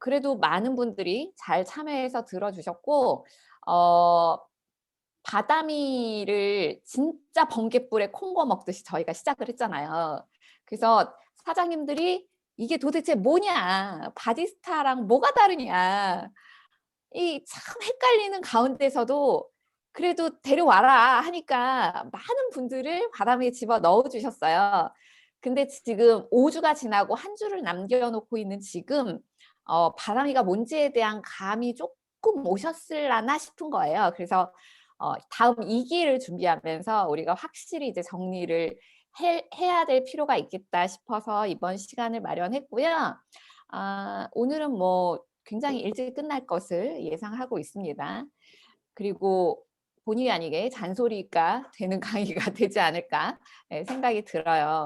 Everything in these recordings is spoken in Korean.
그래도 많은 분들이 잘 참여해서 들어주셨고, 어 바다미를 진짜 번갯불에 콩고 먹듯이 저희가 시작을 했잖아요. 그래서 사장님들이 "이게 도대체 뭐냐? 바디스타랑 뭐가 다르냐?" 이 참 헷갈리는 가운데서도 그래도 "데려와라." 하니까 많은 분들을 바다미에 집어넣어 주셨어요. 근데 지금 5 주가 지나고 1 주를 남겨 놓고 있는 지금 바다미가 뭔지에 대한 감이 쪼끔 오셨을라나 싶은 거예요. 그래서 다음 2 기를 준비하면서 우리가 확실히 이제 정리를 해야 될 필요가 있겠다 싶어서 이번 시간을 마련했고요. 오늘은 뭐 굉장히 일찍 끝날 것을 예상하고 있습니다. 그리고 본의 아니게 잔소리가 되는 강의가 되지 않을까 생각이 들어요.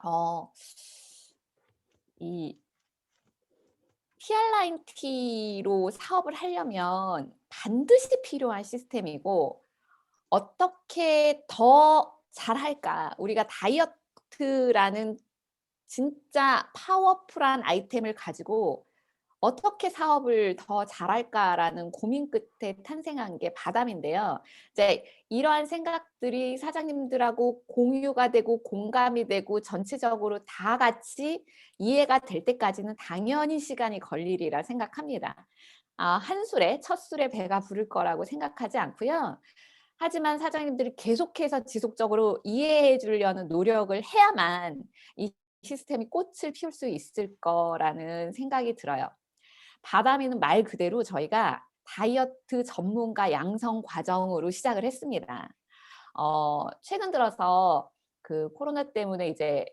어 이 티알라인 T로 사업을 하려면 반드시 필요한 시스템이고, 어떻게 더 잘할까? 우리가 다이어트라는 진짜 파워풀한 아이템을 가지고 '어떻게 사업을 더 잘할까.'라는 고민 끝에 탄생한 게 바담인데요. 이제 이러한 생각들이 사장님들하고 공유가 되고 공감이 되고 전체적으로 다 같이 이해가 될 때까지는 당연히 시간이 걸리리라 생각합니다. 한 술에 첫 술에 배가 부를 거라고 생각하지 않고요. 하지만 사장님들이 계속해서 지속적으로 이해해 주려는 노력을 해야만 이 시스템이 꽃을 피울 수 있을 거라는 생각이 들어요. 바다미는 말 그대로 저희가 다이어트 전문가 양성 과정으로 시작을 했습니다. 최근 들어서 그 코로나 때문에 이제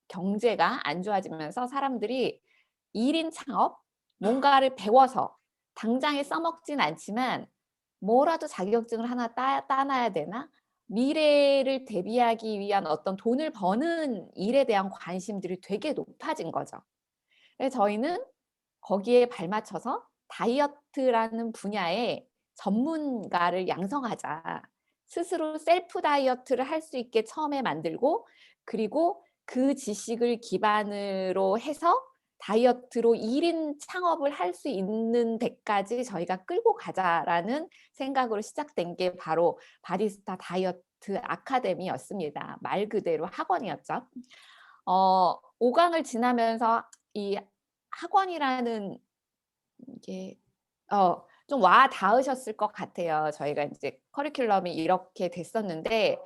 경제가 안 좋아지면서 사람들이 1인 창업, 뭔가를 배워서 당장에 써먹진 않지만 '뭐라도 자격증을 하나 따 놔야 되나?' 미래를 대비하기 위한 어떤 돈을 버는 일에 대한 관심들이 되게 높아진 거죠. 그래서 저희는 거기에 발맞춰서 다이어트라는 분야의 전문가를 양성하자. 스스로 셀프 다이어트를 할 수 있게 처음에 만들고, 그리고 그 지식을 기반으로 해서 다이어트로 1인 창업을 할 수 있는 데까지 저희가 끌고 가자라는 생각으로 시작된 게 바로 바리스타 다이어트 아카데미였습니다. 말 그대로 학원이었죠. 5 강을 지나면서 이 학원이라는 게 좀 와 닿으셨을 것 같아요. 저희가 인제 커리큘럼이 이렇게 됐었는데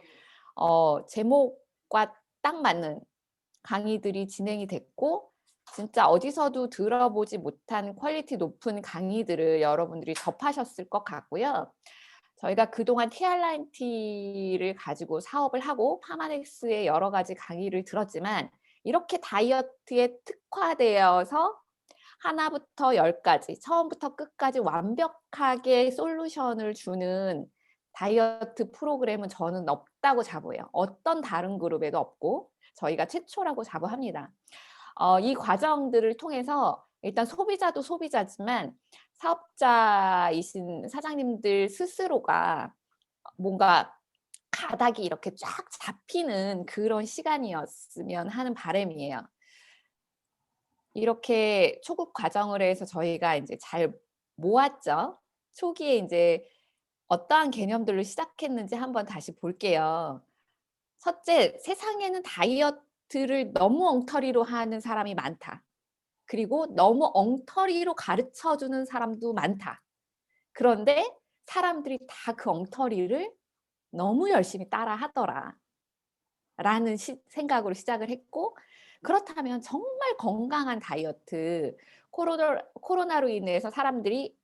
제목과 딱 맞는 강의들이 진행이 됐고, 진짜 어디서도 들어보지 못한 퀄리티 높은 강의들을 여러분들이 접하셨을 것 같고요. 저희가 그동안 티알라인 T를 가지고 사업을 하고 파마넥스의 여러 가지 강의를 들었지만, 이렇게 다이어트에 특화되어서 하나부터 열까지 처음부터 끝까지 완벽하게 솔루션을 주는 다이어트 프로그램은 저는 없다고 자부해요. 어떤 다른 그룹에도 없고 저희가 최초라고 자부합니다. 이 과정들을 통해서 일단 소비자도 소비자지만 사업자이신 사장님들 스스로가 뭔가 가닥이 이렇게 쫙 잡히는 그런 시간이었으면 하는 바람이에요. 이렇게 초급 과정을 해서 저희가 인제 잘 모았죠. 초기에 인제 어떠한 개념들로 시작했는지 한번 다시 볼게요. 첫째, 세상에는 다이어트를 너무 엉터리로 하는 사람이 많다. 그리고 너무 엉터리로 가르쳐 주는 사람도 많다. 그런데 사람들이 다 그 엉터리를 너무 열심히 따라 하더라. 라는 생각으로 시작을 했고, 그렇다면 정말 건강한 다이어트, 코로나로 인해서 사람들이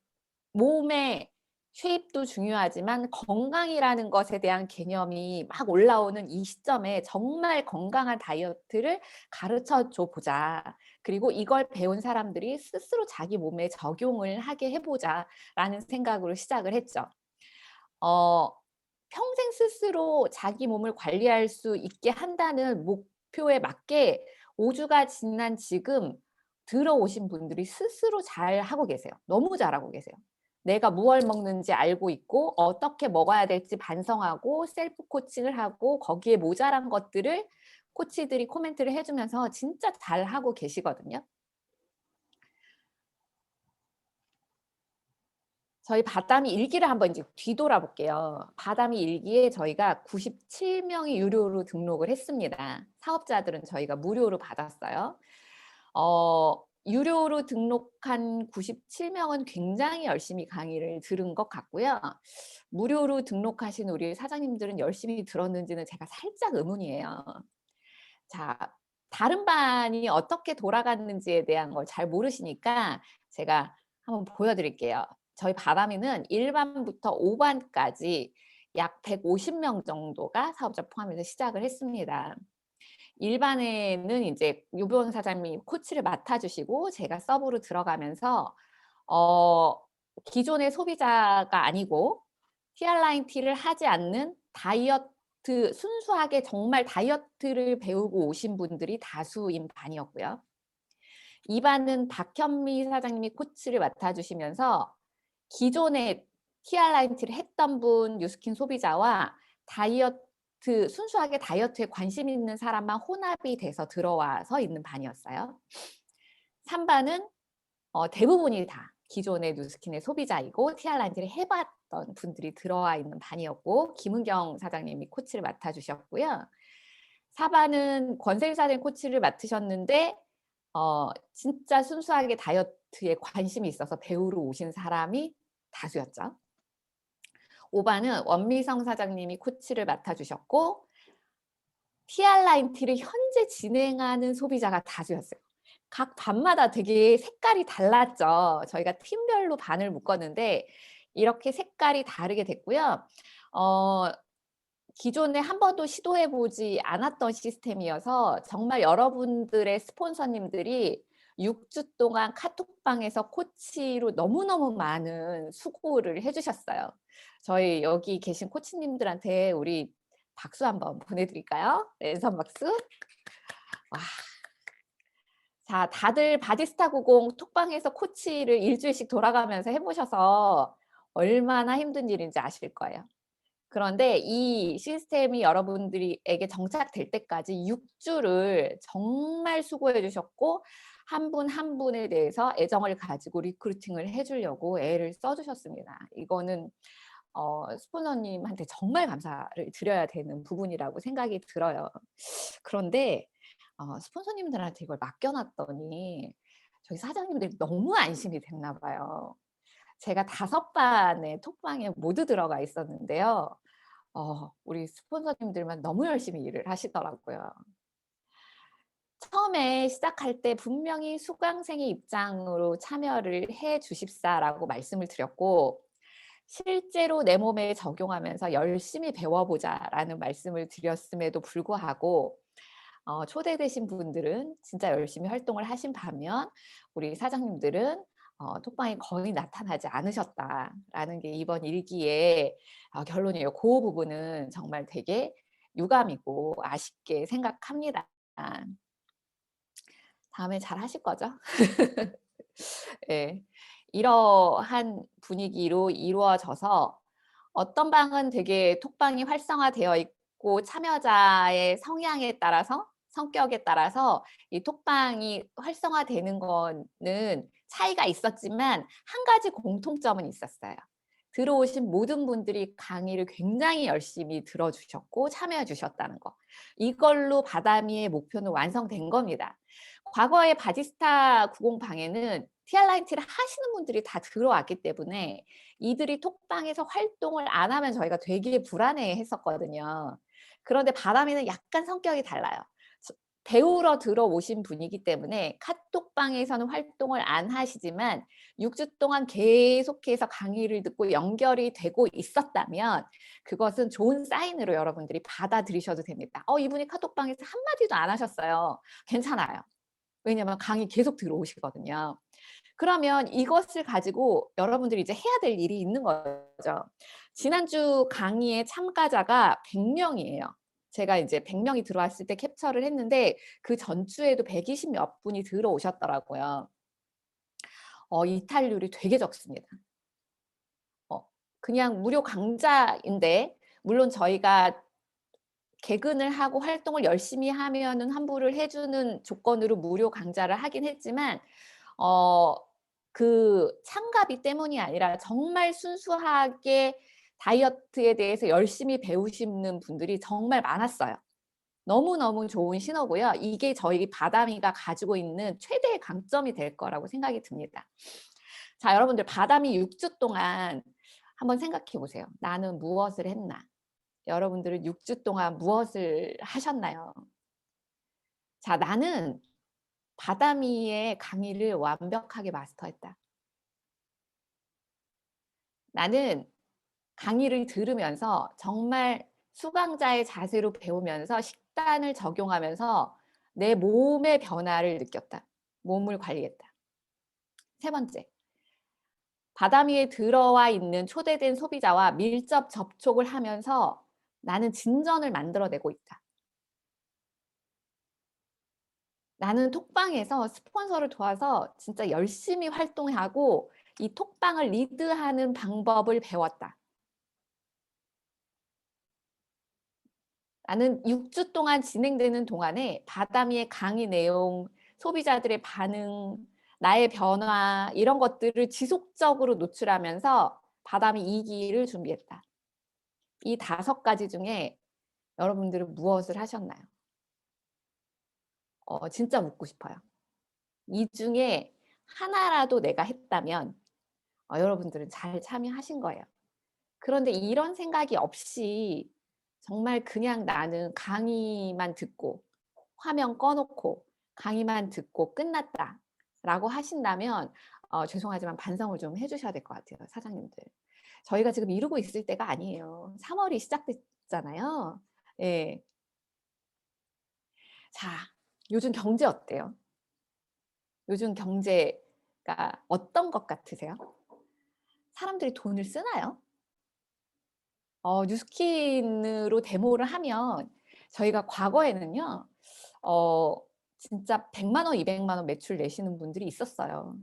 몸의 쉐입도 중요하지만 건강이라는 것에 대한 개념이 막 올라오는 이 시점에 정말 건강한 다이어트를 가르쳐 줘 보자. 그리고 이걸 배운 사람들이 스스로 자기 몸에 적용을 하게 해 보자라는 생각으로 시작을 했죠. 어 평생 스스로 자기 몸을 관리할 수 있게 한다는 목표에 맞게 5 주가 지난 지금 들어오신 분들이 스스로 잘하고 계세요. 너무 잘하고 계세요. 내가 무얼 먹는지 알고 있고 어떻게 먹어야 될지 반성하고 셀프 코칭을 하고 거기에 모자란 것들을 코치들이 코멘트를 해 주면서 진짜 잘하고 계시거든요. 저희 바다미 일기를 한번 이제 뒤돌아 볼게요. 바다미 일기에 저희가 97명이 유료로 등록을 했습니다. 사업자들은 저희가 무료로 받았어요. 유료로 등록한 97명은 굉장히 열심히 강의를 들은 것 같고요. 무료로 등록하신 우리 사장님들은 열심히 들었는지는 제가 살짝 의문이에요. 자, 다른 반이 어떻게 돌아갔는지에 대한 걸 잘 모르시니까 제가 한번 보여드릴게요. 저희 바람이는 1반부터 5반까지 약 150명 정도가 사업자 포함해서 시작을 했습니다. 1반에는 이제 유보원 사장님이 코치를 맡아주시고 제가 서브로 들어가면서 기존의 소비자가 아니고 티알라인 티를 하지 않는 다이어트, 순수하게 정말 다이어트를 배우고 오신 분들이 다수인 반이었고요. 2반은 박현미 사장님이 코치를 맡아주시면서 기존에 티알라인 티를 했던 분, 뉴스킨 소비자와 다이어트, 순수하게 다이어트에 관심 있는 사람만 혼합이 돼서 들어와서 있는 반이었어요. 3반은 대부분이 다 기존의 뉴스킨의 소비자이고 티알라인 티를 해봤던 분들이 들어와 있는 반이었고 김은경 사장님이 코치를 맡아주셨고요. 4반은 권세일 사장님 코치를 맡으셨는데 진짜 순수하게 다이어트에 관심이 있어서 배우러 오신 사람이 다수였죠. 5반은 원미성 사장님이 코치를 맡아주셨고 티알라인 티를 현재 진행하는 소비자가 다수였어요. 각 반마다 되게 색깔이 달랐죠. 저희가 팀별로 반을 묶었는데 이렇게 색깔이 다르게 됐고요. 기존에 한 번도 시도해보지 않았던 시스템이어서 정말 여러분들의 스폰서님들이 6주 동안 카톡방에서 코치로 너무너무 많은 수고를 해주셨어요. 저희 여기 계신 코치님들한테 우리 박수 한번 보내드릴까요? 랜선 박수. 와. 자, 다들 바디스타 90 톡방에서 코치를 일주일씩 돌아가면서 해보셔서 얼마나 힘든 일인지 아실 거예요. 그런데 이 시스템이 여러분들에게 정착될 때까지 6주를 정말 수고해 주셨고 한 분 한 분에 대해서 애정을 가지고 리크루팅을 해주려고 애를 써주셨습니다. 이거는 스폰서님한테 정말 감사를 드려야 되는 부분이라고 생각이 들어요. 그런데 스폰서님들한테 이걸 맡겨놨더니 저희 사장님들이 너무 안심이 됐나 봐요. 제가 5반의 톡방에 모두 들어가 있었는데요. 우리 스폰서님들만 너무 열심히 일을 하시더라고요. 처음에 시작할 때 분명히 수강생의 입장으로 참여를 해 주십사라고 말씀을 드렸고 실제로 내 몸에 적용하면서 열심히 배워보자라는 말씀을 드렸음에도 불구하고 초대되신 분들은 진짜 열심히 활동을 하신 반면 우리 사장님들은 톡방에 거의 나타나지 않으셨다라는 게 이번 일기의 결론이에요. 그 부분은 정말 되게 유감이고 아쉽게 생각합니다. 다음에 잘 하실 거죠? 네. 이러한 분위기로 이루어져서 어떤 방은 되게 톡방이 활성화되어 있고 참여자의 성향에 따라서 성격에 따라서 이 톡방이 활성화되는 거는 차이가 있었지만 한 가지 공통점은 있었어요. 들어오신 모든 분들이 강의를 굉장히 열심히 들어주셨고 참여해 주셨다는 거. 이걸로 바다미의 목표는 완성된 겁니다. 과거에 바디스타 90방에는 티알라인 티를 하시는 분들이 다 들어왔기 때문에 이들이 톡방에서 활동을 안 하면 저희가 되게 불안해 했었거든요. 그런데 바람이는 약간 성격이 달라요. 배우러 들어오신 분이기 때문에 카톡방에서는 활동을 안 하시지만 6주 동안 계속해서 강의를 듣고 연결이 되고 있었다면 그것은 좋은 사인으로 여러분들이 받아들이셔도 됩니다. 이분이 카톡방에서 한마디도 안 하셨어요. 괜찮아요. 왜냐면 강의 계속 들어오시거든요. 그러면 이것을 가지고 여러분들이 이제 해야 될 일이 있는 거죠. 지난주 강의의 참가자가 100명이에요. 제가 이제 100명이 들어왔을 때 캡처를 했는데 그 전주에도 120 몇 분이 들어오셨더라고요. 이탈률이 되게 적습니다. 그냥 무료 강좌인데 물론 저희가 개근을 하고 활동을 열심히 하면은 환불을 해주는 조건으로 무료 강좌를 하긴 했지만 그 참가비 때문이 아니라 정말 순수하게 다이어트에 대해서 열심히 배우시는 분들이 정말 많았어요. 너무너무 좋은 신호고요. 이게 저희 바다미가 가지고 있는 최대의 강점이 될 거라고 생각이 듭니다. 자, 여러분들 바다미 6주 동안 한번 생각해 보세요. 나는 무엇을 했나? 여러분들은 6주 동안 무엇을 하셨나요? 자, 나는 바다미의 강의를 완벽하게 마스터했다. 나는 강의를 들으면서 정말 수강자의 자세로 배우면서 식단을 적용하면서 내 몸의 변화를 느꼈다. 몸을 관리했다. 세 번째, 바다미에 들어와 있는 초대된 소비자와 밀접 접촉을 하면서 나는 진전을 만들어내고 있다. 나는 톡방에서 스폰서를 도와서 진짜 열심히 활동하고 이 톡방을 리드하는 방법을 배웠다. 나는 6주 동안 진행되는 동안에 바다미의 강의 내용, 소비자들의 반응, 나의 변화 이런 것들을 지속적으로 노출하면서 바다미 2기를 준비했다. 이 5가지 중에 여러분들은 무엇을 하셨나요? 진짜 묻고 싶어요. 이 중에 하나라도 내가 했다면 여러분들은 잘 참여하신 거예요. 그런데 이런 생각이 없이 정말 그냥 나는 강의만 듣고 화면 꺼놓고 강의만 듣고 끝났다 라고 하신다면 죄송하지만 반성을 좀 해주셔야 될 것 같아요. 사장님들. 저희가 지금 이루고 있을 때가 아니에요. 3월이 시작됐잖아요. 예. 자, 요즘 경제 어때요? 요즘 경제가 어떤 것 같으세요? 사람들이 돈을 쓰나요? 뉴스킨으로 데모를 하면 저희가 과거에는요. 진짜 100만 원, 200만 원 매출 내시는 분들이 있었어요.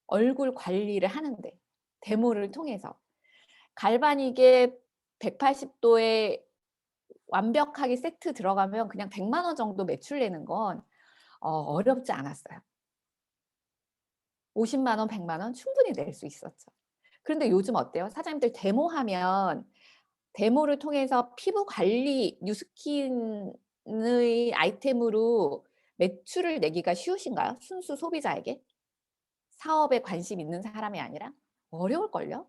얼굴 관리를 하는데 데모를 통해서 갈바닉에 180도에 완벽하게 세트 들어가면 그냥 100만 원 정도 매출 내는 건 어렵지 않았어요. 50만 원, 100만 원 충분히 낼 수 있었죠. 그런데 요즘 어때요? 사장님들 데모하면 데모를 통해서 피부 관리 뉴스킨의 아이템으로 매출을 내기가 쉬우신가요? 순수 소비자에게? 사업에 관심 있는 사람이 아니라? 어려울걸요?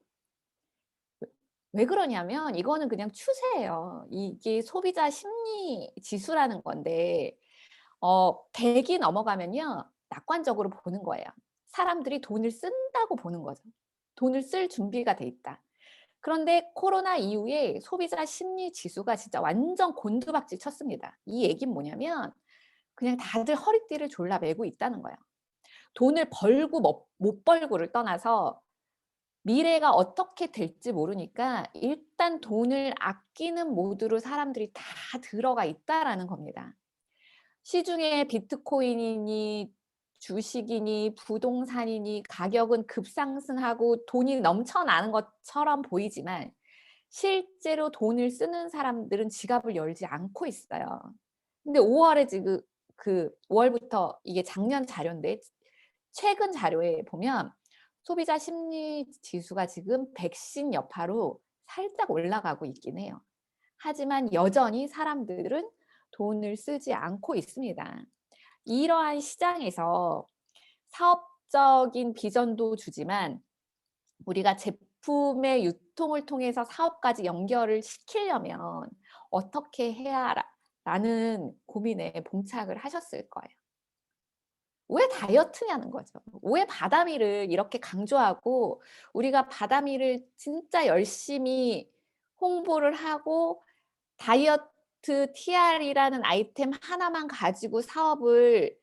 왜 그러냐면 이거는 그냥 추세예요. 이게 소비자 심리 지수라는 건데 100이 넘어가면요. 낙관적으로 보는 거예요. 사람들이 돈을 쓴다고 보는 거죠. 돈을 쓸 준비가 돼 있다. 그런데 코로나 이후에 소비자 심리 지수가 진짜 완전 곤두박질 쳤습니다. 이 얘기는 뭐냐면 그냥 다들 허리띠를 졸라매고 있다는 거예요. 돈을 벌고 못 벌고를 떠나서 미래가 어떻게 될지 모르니까 일단 돈을 아끼는 모드로 사람들이 다 들어가 있다라는 겁니다. 시중에 비트코인이니 주식이니 부동산이니 가격은 급상승하고 돈이 넘쳐나는 것처럼 보이지만 실제로 돈을 쓰는 사람들은 지갑을 열지 않고 있어요. 근데 5월에 지금 5월부터 이게 작년 자료인데 최근 자료에 보면 소비자 심리 지수가 지금 백신 여파로 살짝 올라가고 있긴 해요. 하지만 여전히 사람들은 돈을 쓰지 않고 있습니다. 이러한 시장에서 사업적인 비전도 주지만 우리가 제품의 유통을 통해서 사업까지 연결을 시키려면 어떻게 해야 라는 고민에 봉착을 하셨을 거예요. 왜 다이어트냐는 거죠. 왜 바다미를 이렇게 강조하고 우리가 바다미를 진짜 열심히 홍보를 하고 다이어트 TR이라는 아이템 하나만 가지고 사업을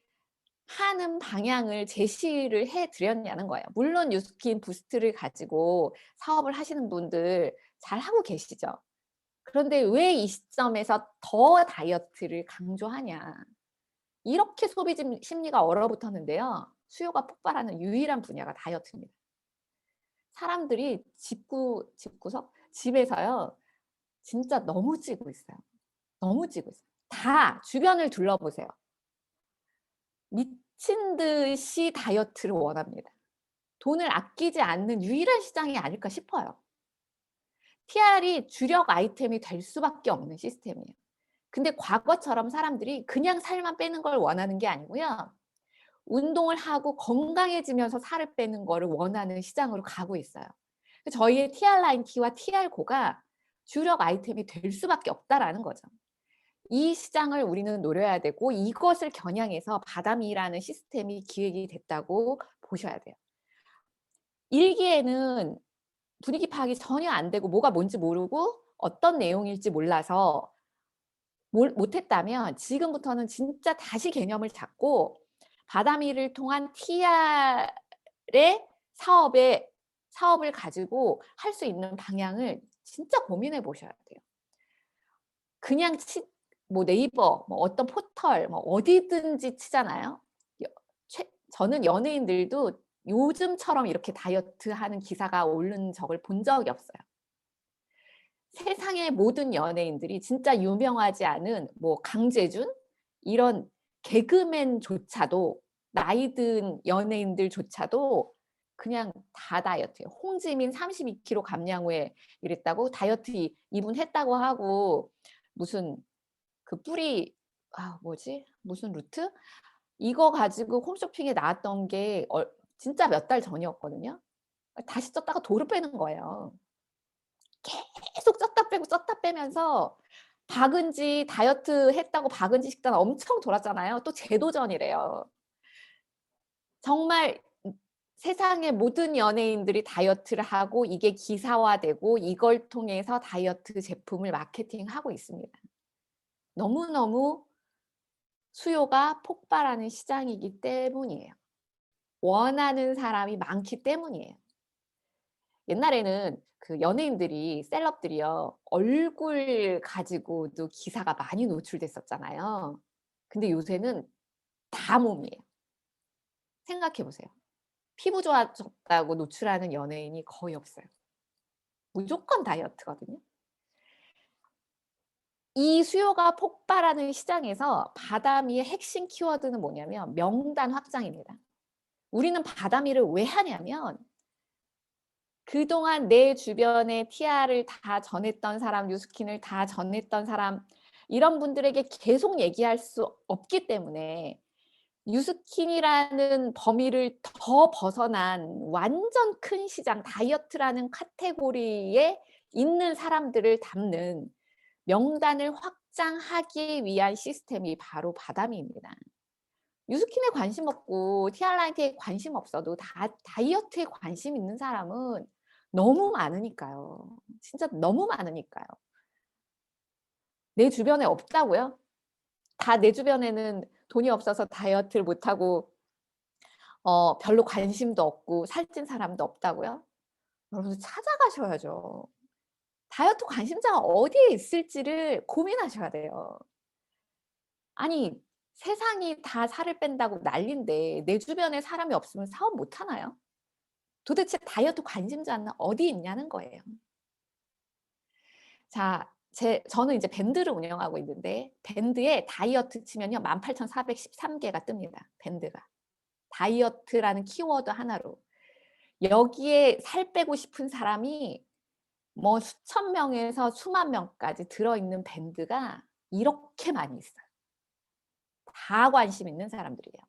하는 방향을 제시를 해드렸냐는 거예요. 물론 뉴스킨 부스트를 가지고 사업을 하시는 분들 잘하고 계시죠. 그런데 왜 이 시점에서 더 다이어트를 강조하냐. 이렇게 소비 심리가 얼어붙었는데요. 수요가 폭발하는 유일한 분야가 다이어트입니다. 사람들이 집구석, 집에서요. 진짜 너무 찌고 있어요. 너무 찌고 있어요. 다 주변을 둘러보세요. 미친 듯이 다이어트를 원합니다. 돈을 아끼지 않는 유일한 시장이 아닐까 싶어요. TR이 주력 아이템이 될 수밖에 없는 시스템이에요. 근데 과거처럼 사람들이 그냥 살만 빼는 걸 원하는 게 아니고요. 운동을 하고 건강해지면서 살을 빼는 거를 원하는 시장으로 가고 있어요. 저희의 TR 라인 T와 TR 고가 주력 아이템이 될 수밖에 없다라는 거죠. 이 시장을 우리는 노려야 되고 이것을 겨냥해서 바다미라는 시스템이 기획이 됐다고 보셔야 돼요. 1기에는 분위기 파악이 전혀 안 되고 뭐가 뭔지 모르고 어떤 내용일지 몰라서 못했다면 지금부터는 진짜 다시 개념을 잡고 바다미를 통한 TR의 사업을 가지고 할 수 있는 방향을 진짜 고민해 보셔야 돼요. 그냥 뭐 네이버, 뭐 어떤 포털, 뭐 어디든지 치잖아요. 저는 연예인들도 요즘처럼 이렇게 다이어트하는 기사가 오른 적을 본 적이 없어요. 세상의 모든 연예인들이 진짜 유명하지 않은 뭐 강재준 이런 개그맨조차도 나이 든 연예인들조차도 그냥 다 다이어트예요. 홍지민 32kg 감량 후에 이랬다고 다이어트 이분 했다고 하고 무슨 그 뿌리 뭐지? 무슨 루트? 이거 가지고 홈쇼핑에 나왔던 게 진짜 몇 달 전이었거든요. 다시 쪘다가 도로 빼는 거예요. 계속 쪘다 빼면서 박은지 다이어트 했다고 박은지 식단 엄청 돌았잖아요. 또 재도전이래요. 정말 세상의 모든 연예인들이 다이어트를 하고 이게 기사화되고 이걸 통해서 다이어트 제품을 마케팅하고 있습니다. 너무너무 수요가 폭발하는 시장이기 때문이에요. 원하는 사람이 많기 때문이에요. 옛날에는 그 연예인들이 셀럽들이요. 얼굴 가지고도 기사가 많이 노출됐었잖아요. 근데 요새는 다 몸이에요. 생각해 보세요. 피부 좋아졌다고 노출하는 연예인이 거의 없어요. 무조건 다이어트거든요. 이 수요가 폭발하는 시장에서 바다미의 핵심 키워드는 뭐냐면 명단 확장입니다. 우리는 바다미를 왜 하냐면 그동안 내 주변에 TR을 다 전했던 사람, 뉴스킨을 다 전했던 사람 이런 분들에게 계속 얘기할 수 없기 때문에 뉴스킨이라는 범위를 더 벗어난 완전 큰 시장, 다이어트라는 카테고리에 있는 사람들을 담는 명단을 확장하기 위한 시스템이 바로 바다미입니다. 뉴스킨에 관심 없고 TR라이트에 관심 없어도 다이어트에 관심 있는 사람은 너무 많으니까요. 진짜 너무 많으니까요. 내 주변에 없다고요? 다 내 주변에는 돈이 없어서 다이어트를 못하고 별로 관심도 없고 살찐 사람도 없다고요? 여러분 찾아가셔야죠. 다이어트 관심자가 어디에 있을지를 고민하셔야 돼요. 아니 세상이 다 살을 뺀다고 난리인데 내 주변에 사람이 없으면 사업 못하나요? 도대체 다이어트 관심자는 어디 있냐는 거예요. 자, 저는 이제 밴드를 운영하고 있는데 밴드에 다이어트 치면요 18,413개가 뜹니다. 밴드가. 다이어트라는 키워드 하나로. 여기에 살 빼고 싶은 사람이 뭐 수천 명에서 수만 명까지 들어있는 밴드가 이렇게 많이 있어요. 다 관심 있는 사람들이에요.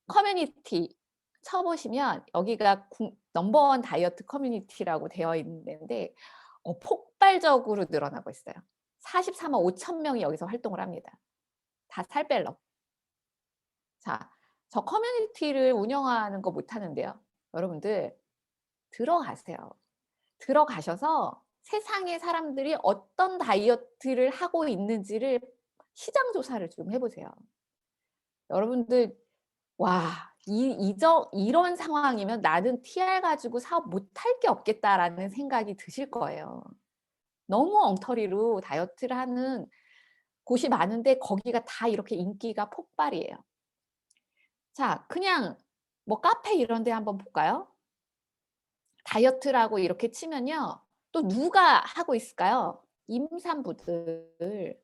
커뮤니티 쳐보시면 여기가 넘버원 다이어트 커뮤니티라고 되어 있는데 폭발적으로 늘어나고 있어요. 44만 5천 명이 여기서 활동을 합니다. 다 살 빼러. 자, 저 커뮤니티를 운영하는 거 못하는데요. 여러분들 들어가세요. 들어가셔서 세상의 사람들이 어떤 다이어트를 하고 있는지를 시장 조사를 좀 해보세요. 여러분들 와, 이런 상황이면 나는 TR 가지고 사업 못할 게 없겠다라는 생각이 드실 거예요. 너무 엉터리로 다이어트를 하는 곳이 많은데 거기가 다 이렇게 인기가 폭발이에요. 자, 그냥 뭐 카페 이런 데 한번 볼까요? 다이어트라고 이렇게 치면요. 또 누가 하고 있을까요? 임산부들,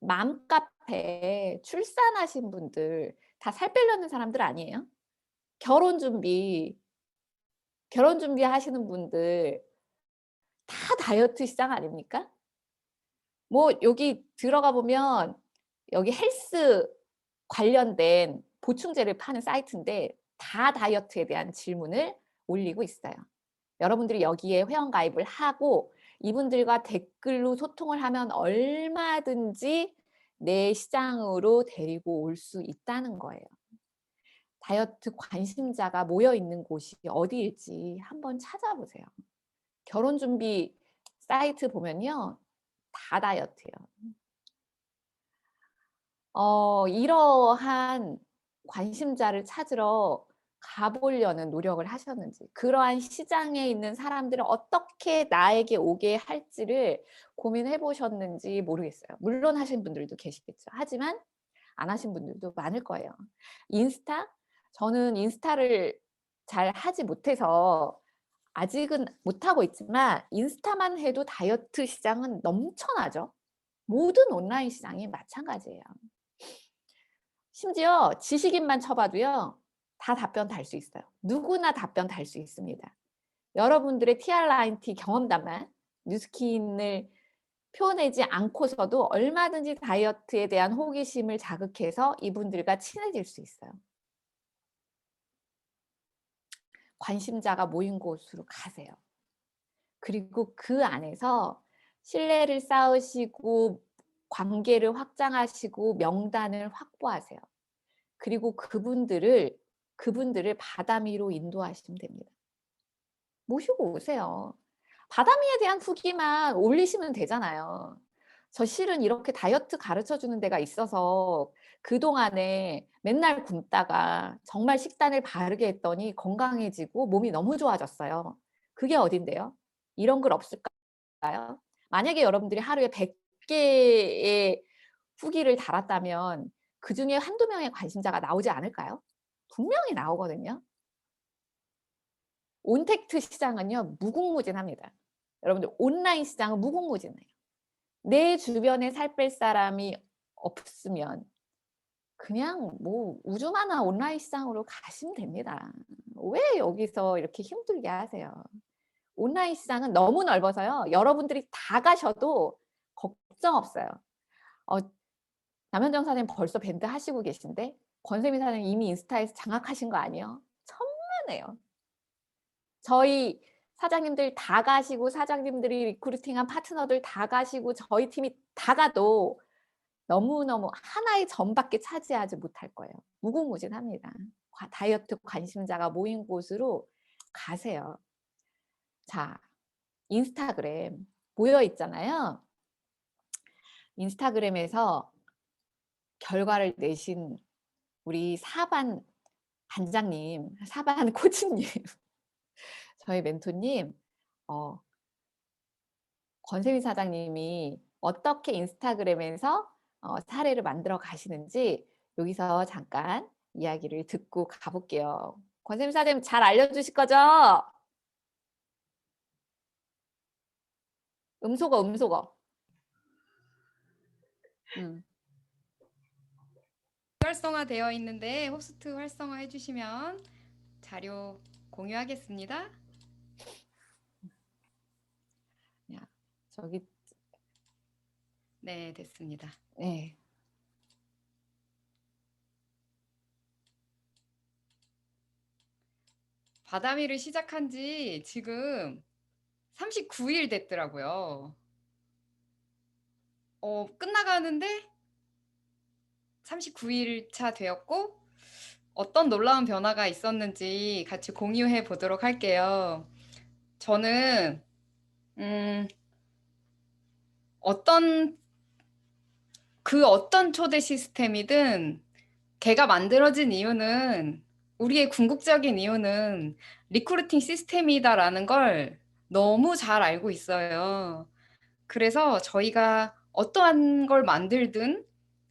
맘카페, 출산하신 분들 다 살 빼려는 사람들 아니에요? 결혼 준비 결혼 준비하시는 분들 다 다이어트 시장 아닙니까? 뭐 여기 들어가 보면 여기 헬스 관련된 보충제를 파는 사이트인데 다 다이어트에 대한 질문을 올리고 있어요. 여러분들이 여기에 회원가입을 하고 이분들과 댓글로 소통을 하면 얼마든지 내 시장으로 데리고 올 수 있다는 거예요. 다이어트 관심자가 모여 있는 곳이 어디일지 한번 찾아보세요. 결혼 준비 사이트 보면요. 다 다이어트예요. 이러한 관심자를 찾으러 가보려는 노력을 하셨는지, 그러한 시장에 있는 사람들을 어떻게 나에게 오게 할지를 고민해 보셨는지 모르겠어요. 물론 하신 분들도 계시겠죠. 하지만 안 하신 분들도 많을 거예요. 인스타? 저는 인스타를 잘 하지 못해서 아직은 못하고 있지만 인스타만 해도 다이어트 시장은 넘쳐나죠. 모든 온라인 시장이 마찬가지예요. 심지어 지식인만 쳐봐도요. 다 답변 달 수 있어요. 누구나 답변 달 수 있습니다. 여러분들의 TRINT 경험담만 뉴스킨을 표내지 않고서도 얼마든지 다이어트에 대한 호기심을 자극해서 이분들과 친해질 수 있어요. 관심자가 모인 곳으로 가세요. 그리고 그 안에서 신뢰를 쌓으시고 관계를 확장하시고 명단을 확보하세요. 그리고 그분들을 바다미로 인도하시면 됩니다. 모시고 오세요. 바다미에 대한 후기만 올리시면 되잖아요. 저 실은 이렇게 다이어트 가르쳐주는 데가 있어서 그동안에 맨날 굶다가 정말 식단을 바르게 했더니 건강해지고 몸이 너무 좋아졌어요. 그게 어딘데요? 이런 글 없을까요? 만약에 여러분들이 하루에 100개의 후기를 달았다면 그중에 한두 명의 관심자가 나오지 않을까요? 분명히 나오거든요. 온택트 시장은요, 무궁무진합니다. 여러분들 온라인 시장은 무궁무진해요. 내 주변에 살 뺄 사람이 없으면 그냥 뭐 우주만한 온라인 시장으로 가시면 됩니다. 왜 여기서 이렇게 힘들게 하세요? 온라인 시장은 너무 넓어서요. 여러분들이 다 가셔도 걱정 없어요. 남현정 사장님 벌써 밴드 하시고 계신데 권세미 사장님 이미 인스타에서 장악하신 거 아니에요? 천만에요. 저희 사장님들 다 가시고 사장님들이 리크루팅한 파트너들 다 가시고 저희 팀이 다 가도 너무너무 하나의 점밖에 차지하지 못할 거예요. 무궁무진합니다. 다이어트 관심자가 모인 곳으로 가세요. 자, 인스타그램 모여 있잖아요. 인스타그램에서 결과를 내신 우리 사반 반장님, 사반 코치님, 저희 멘토님, 권세미 사장님이 어떻게 인스타그램에서 사례를 만들어 가시는지 여기서 잠깐 이야기를 듣고 가볼게요. 권세미 사장님 잘 알려주실 거죠? 음소거. 활성화되어 있는데 호스트 활성화 해주시면 자료 공유하겠습니다. 저기 네, 됐습니다. 네. 바다미를 시작한 지 지금 39일 됐더라고요. 끝나가는데 39일 차 되었고 어떤 놀라운 변화가 있었는지 같이 공유해 보도록 할게요. 저는 어떤 초대 시스템이든 걔가 만들어진 이유는 우리의 궁극적인 이유는 리크루팅 시스템이다라는 걸 너무 잘 알고 있어요. 그래서 저희가 어떠한 걸 만들든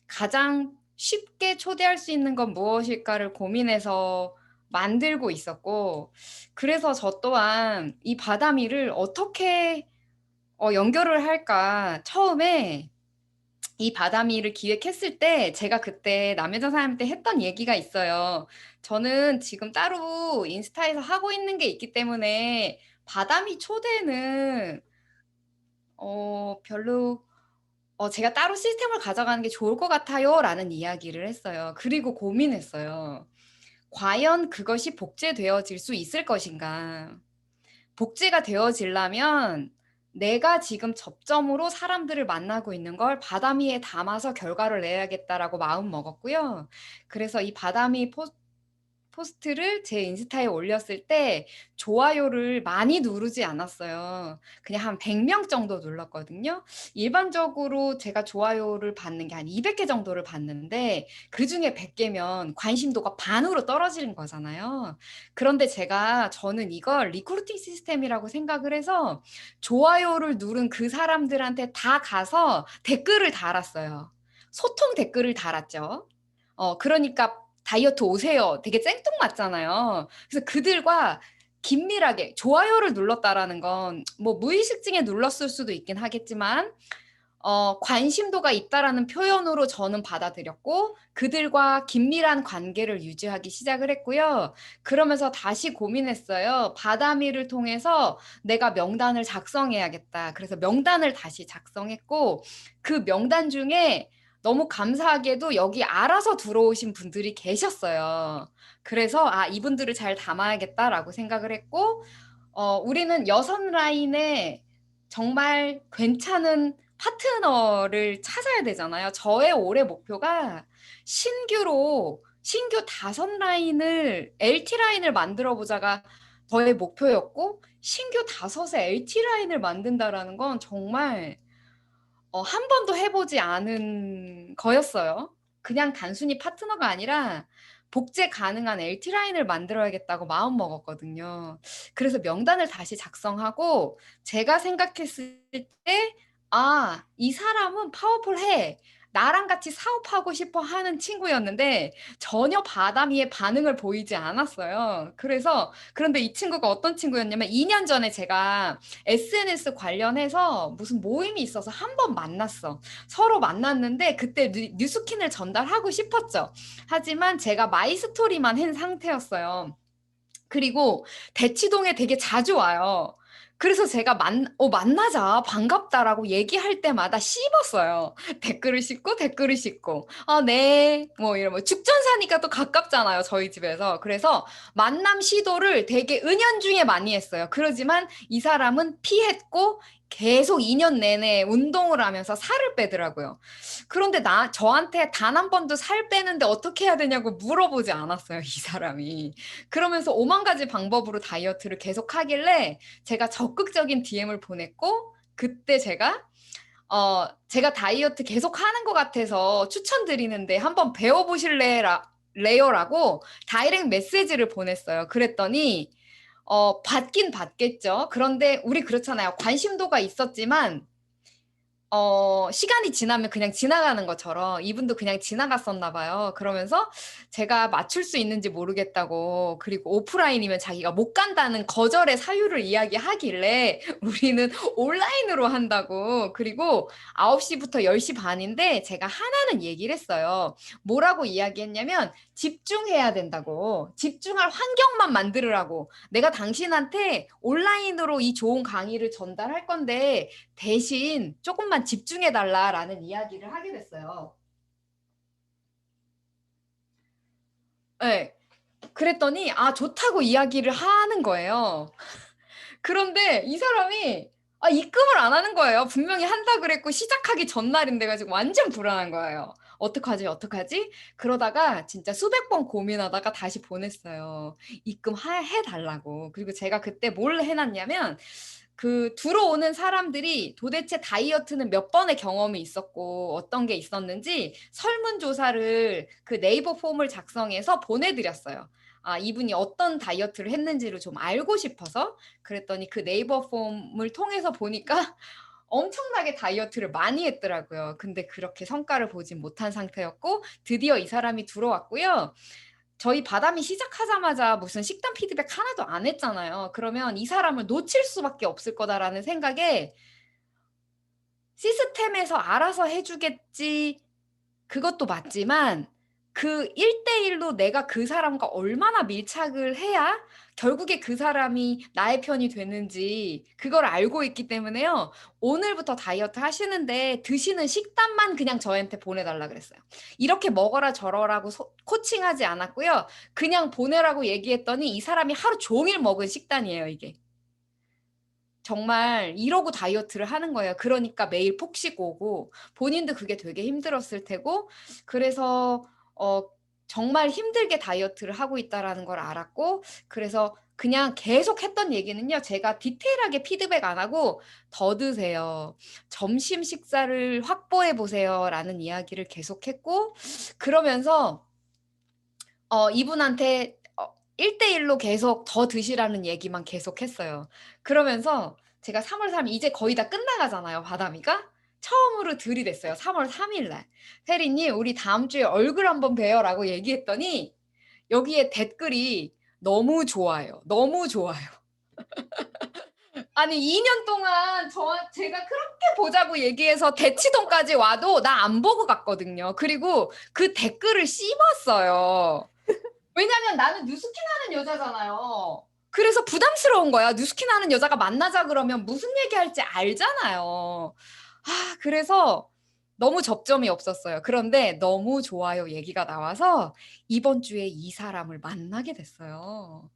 가장 쉽게 초대할 수 있는 건 무엇일까를 고민해서 만들고 있었고, 그래서 저 또한 이 바다미를 어떻게 연결을 할까 처음에 이 바다미를 기획했을 때 제가 그때 남여자 사장님한테 했던 얘기가 있어요. 저는 지금 따로 인스타에서 하고 있는 게 있기 때문에 바다미 초대는 별로 제가 따로 시스템을 가져가는 게 좋을 것 같아요라는 이야기를 했어요. 그리고 고민했어요. 과연 그것이 복제되어질 수 있을 것인가? 복제가 되어지려면 내가 지금 접점으로 사람들을 만나고 있는 걸 바다미에 담아서 결과를 내야겠다라고 마음 먹었고요. 그래서 이 바다미 포스트를 제 인스타에 올렸을 때 좋아요를 많이 누르지 않았어요. 그냥 한 100명 정도 눌렀거든요. 일반적으로 제가 좋아요를 받는 게 한 200개 정도를 받는데 그중에 100개면 관심도가 반으로 떨어지는 거잖아요. 그런데 저는 이걸 리크루팅 시스템이라고 생각을 해서 좋아요를 누른 그 사람들한테 다 가서 댓글을 달았어요. 소통 댓글을 달았죠. 그러니까 다이어트 오세요. 되게 생뚱맞잖아요. 그래서 그들과 긴밀하게 좋아요를 눌렀다라는 건 뭐 무의식 중에 눌렀을 수도 있긴 하겠지만 관심도가 있다라는 표현으로 저는 받아들였고 그들과 긴밀한 관계를 유지하기 시작을 했고요. 그러면서 다시 고민했어요. 바다미를 통해서 내가 명단을 작성해야겠다. 그래서 명단을 다시 작성했고 그 명단 중에 너무 감사하게도 여기 알아서 들어오신 분들이 계셨어요. 그래서 이분들을 잘 담아야겠다라고 생각을 했고 우리는 여섯 라인에 정말 괜찮은 파트너를 찾아야 되잖아요. 저의 올해 목표가 신규 다섯 라인을, LT 라인을 만들어 보자가 저의 목표였고, 신규 다섯의 LT 라인을 만든다라는 건 정말 한 번도 해보지 않은 거였어요. 그냥 단순히 파트너가 아니라 복제 가능한 LT 라인을 만들어야겠다고 마음 먹었거든요. 그래서 명단을 다시 작성하고 제가 생각했을 때, 이 사람은 파워풀해. 나랑 같이 사업하고 싶어 하는 친구였는데 전혀 바다미의 반응을 보이지 않았어요. 그런데 이 친구가 어떤 친구였냐면 2년 전에 제가 SNS 관련해서 무슨 모임이 있어서 한 번 만났어. 서로 만났는데 그때 뉴스킨을 전달하고 싶었죠. 하지만 제가 마이스토리만 한 상태였어요. 그리고 대치동에 되게 자주 와요. 그래서 제가 만나자, 반갑다라고 얘기할 때마다 씹었어요. 댓글을 씹고, 댓글을 씹고. 네. 뭐 이러면 죽전 사니까 또 가깝잖아요, 저희 집에서. 그래서 만남 시도를 되게 은연중에 많이 했어요. 그러지만 이 사람은 피했고, 계속 2년 내내 운동을 하면서 살을 빼더라고요. 그런데 저한테 단 한 번도 살 빼는데 어떻게 해야 되냐고 물어보지 않았어요, 이 사람이. 그러면서 오만 가지 방법으로 다이어트를 계속 하길래 제가 적극적인 DM을 보냈고, 그때 제가 다이어트 계속 하는 것 같아서 추천드리는데 한번 배워보실래요라고 다이렉트 메시지를 보냈어요. 그랬더니, 받긴 받겠죠. 그런데 우리 그렇잖아요. 관심도가 있었지만, 시간이 지나면 그냥 지나가는 것처럼 이분도 그냥 지나갔었나 봐요. 그러면서 제가 맞출 수 있는지 모르겠다고, 그리고 오프라인이면 자기가 못 간다는 거절의 사유를 이야기하길래 우리는 온라인으로 한다고. 그리고 9시부터 10시 반인데 제가 하나는 얘기를 했어요. 뭐라고 이야기했냐면 집중해야 된다고. 집중할 환경만 만들으라고. 내가 당신한테 온라인으로 이 좋은 강의를 전달할 건데 대신 조금만 집중해달라라는 이야기를 하게 됐어요. 네. 그랬더니 좋다고 이야기를 하는 거예요. 그런데 이 사람이 입금을 안 하는 거예요. 분명히 한다 그랬고 시작하기 전날인데 가지고 완전 불안한 거예요. 어떡하지? 어떡하지? 그러다가 진짜 수백 번 고민하다가 다시 보냈어요. 해달라고. 그리고 제가 그때 뭘 해놨냐면 그 들어오는 사람들이 도대체 다이어트는 몇 번의 경험이 있었고 어떤 게 있었는지 설문조사를 그 네이버 폼을 작성해서 보내드렸어요. 이분이 어떤 다이어트를 했는지를 좀 알고 싶어서. 그랬더니 그 네이버 폼을 통해서 보니까 엄청나게 다이어트를 많이 했더라고요. 근데 그렇게 성과를 보진 못한 상태였고 드디어 이 사람이 들어왔고요. 저희 바담이 시작하자마자 무슨 식단 피드백 하나도 안 했잖아요. 그러면 이 사람을 놓칠 수밖에 없을 거다라는 시스템에서 알아서 해주겠지. 그것도 맞지만 그 1대1로 내가 그 사람과 얼마나 밀착을 해야 결국에 그 사람이 나의 편이 되는지 그걸 알고 있기 때문에요. 오늘부터 다이어트 하시는데 드시는 식단만 그냥 저한테 보내달라 그랬어요. 이렇게 먹어라 저러라고 코칭하지 않았고요. 그냥 보내라고 얘기했더니 이 사람이 하루 종일 먹은 식단이에요, 이게. 정말 이러고 다이어트를 하는 거예요. 그러니까 매일 폭식 오고 본인도 그게 되게 힘들었을 테고 그래서 정말 힘들게 다이어트를 하고 있다라는 걸 알았고 그래서 그냥 계속 했던 얘기는요. 제가 디테일하게 피드백 안 하고 더 드세요. 점심 식사를 확보해 보세요라는 이야기를 계속했고 그러면서 이분한테 1대1로 계속 더 드시라는 얘기만 계속했어요. 그러면서 제가 3월 3일 이제 거의 다 끝나가잖아요, 바다미가. 처음으로 들이댔어요. 3월 3일 날. 혜리님, 우리 다음 주에 얼굴 한번 봬요라고 얘기했더니 여기에 댓글이 너무 좋아요. 너무 좋아요. 아니 2년 동안 제가 그렇게 보자고 얘기해서 대치동까지 와도 나 안 보고 갔거든요. 그리고 그 댓글을 씹었어요. 왜냐면 나는 뉴스킨 하는 여자잖아요. 그래서 부담스러운 거야. 뉴스킨 하는 여자가 만나자 그러면 무슨 얘기할지 알잖아요. 그래서 너무 접점이 없었어요. 그런데 너무 좋아요 얘기가 나와서 이번 주에 이 사람을 만나게 됐어요.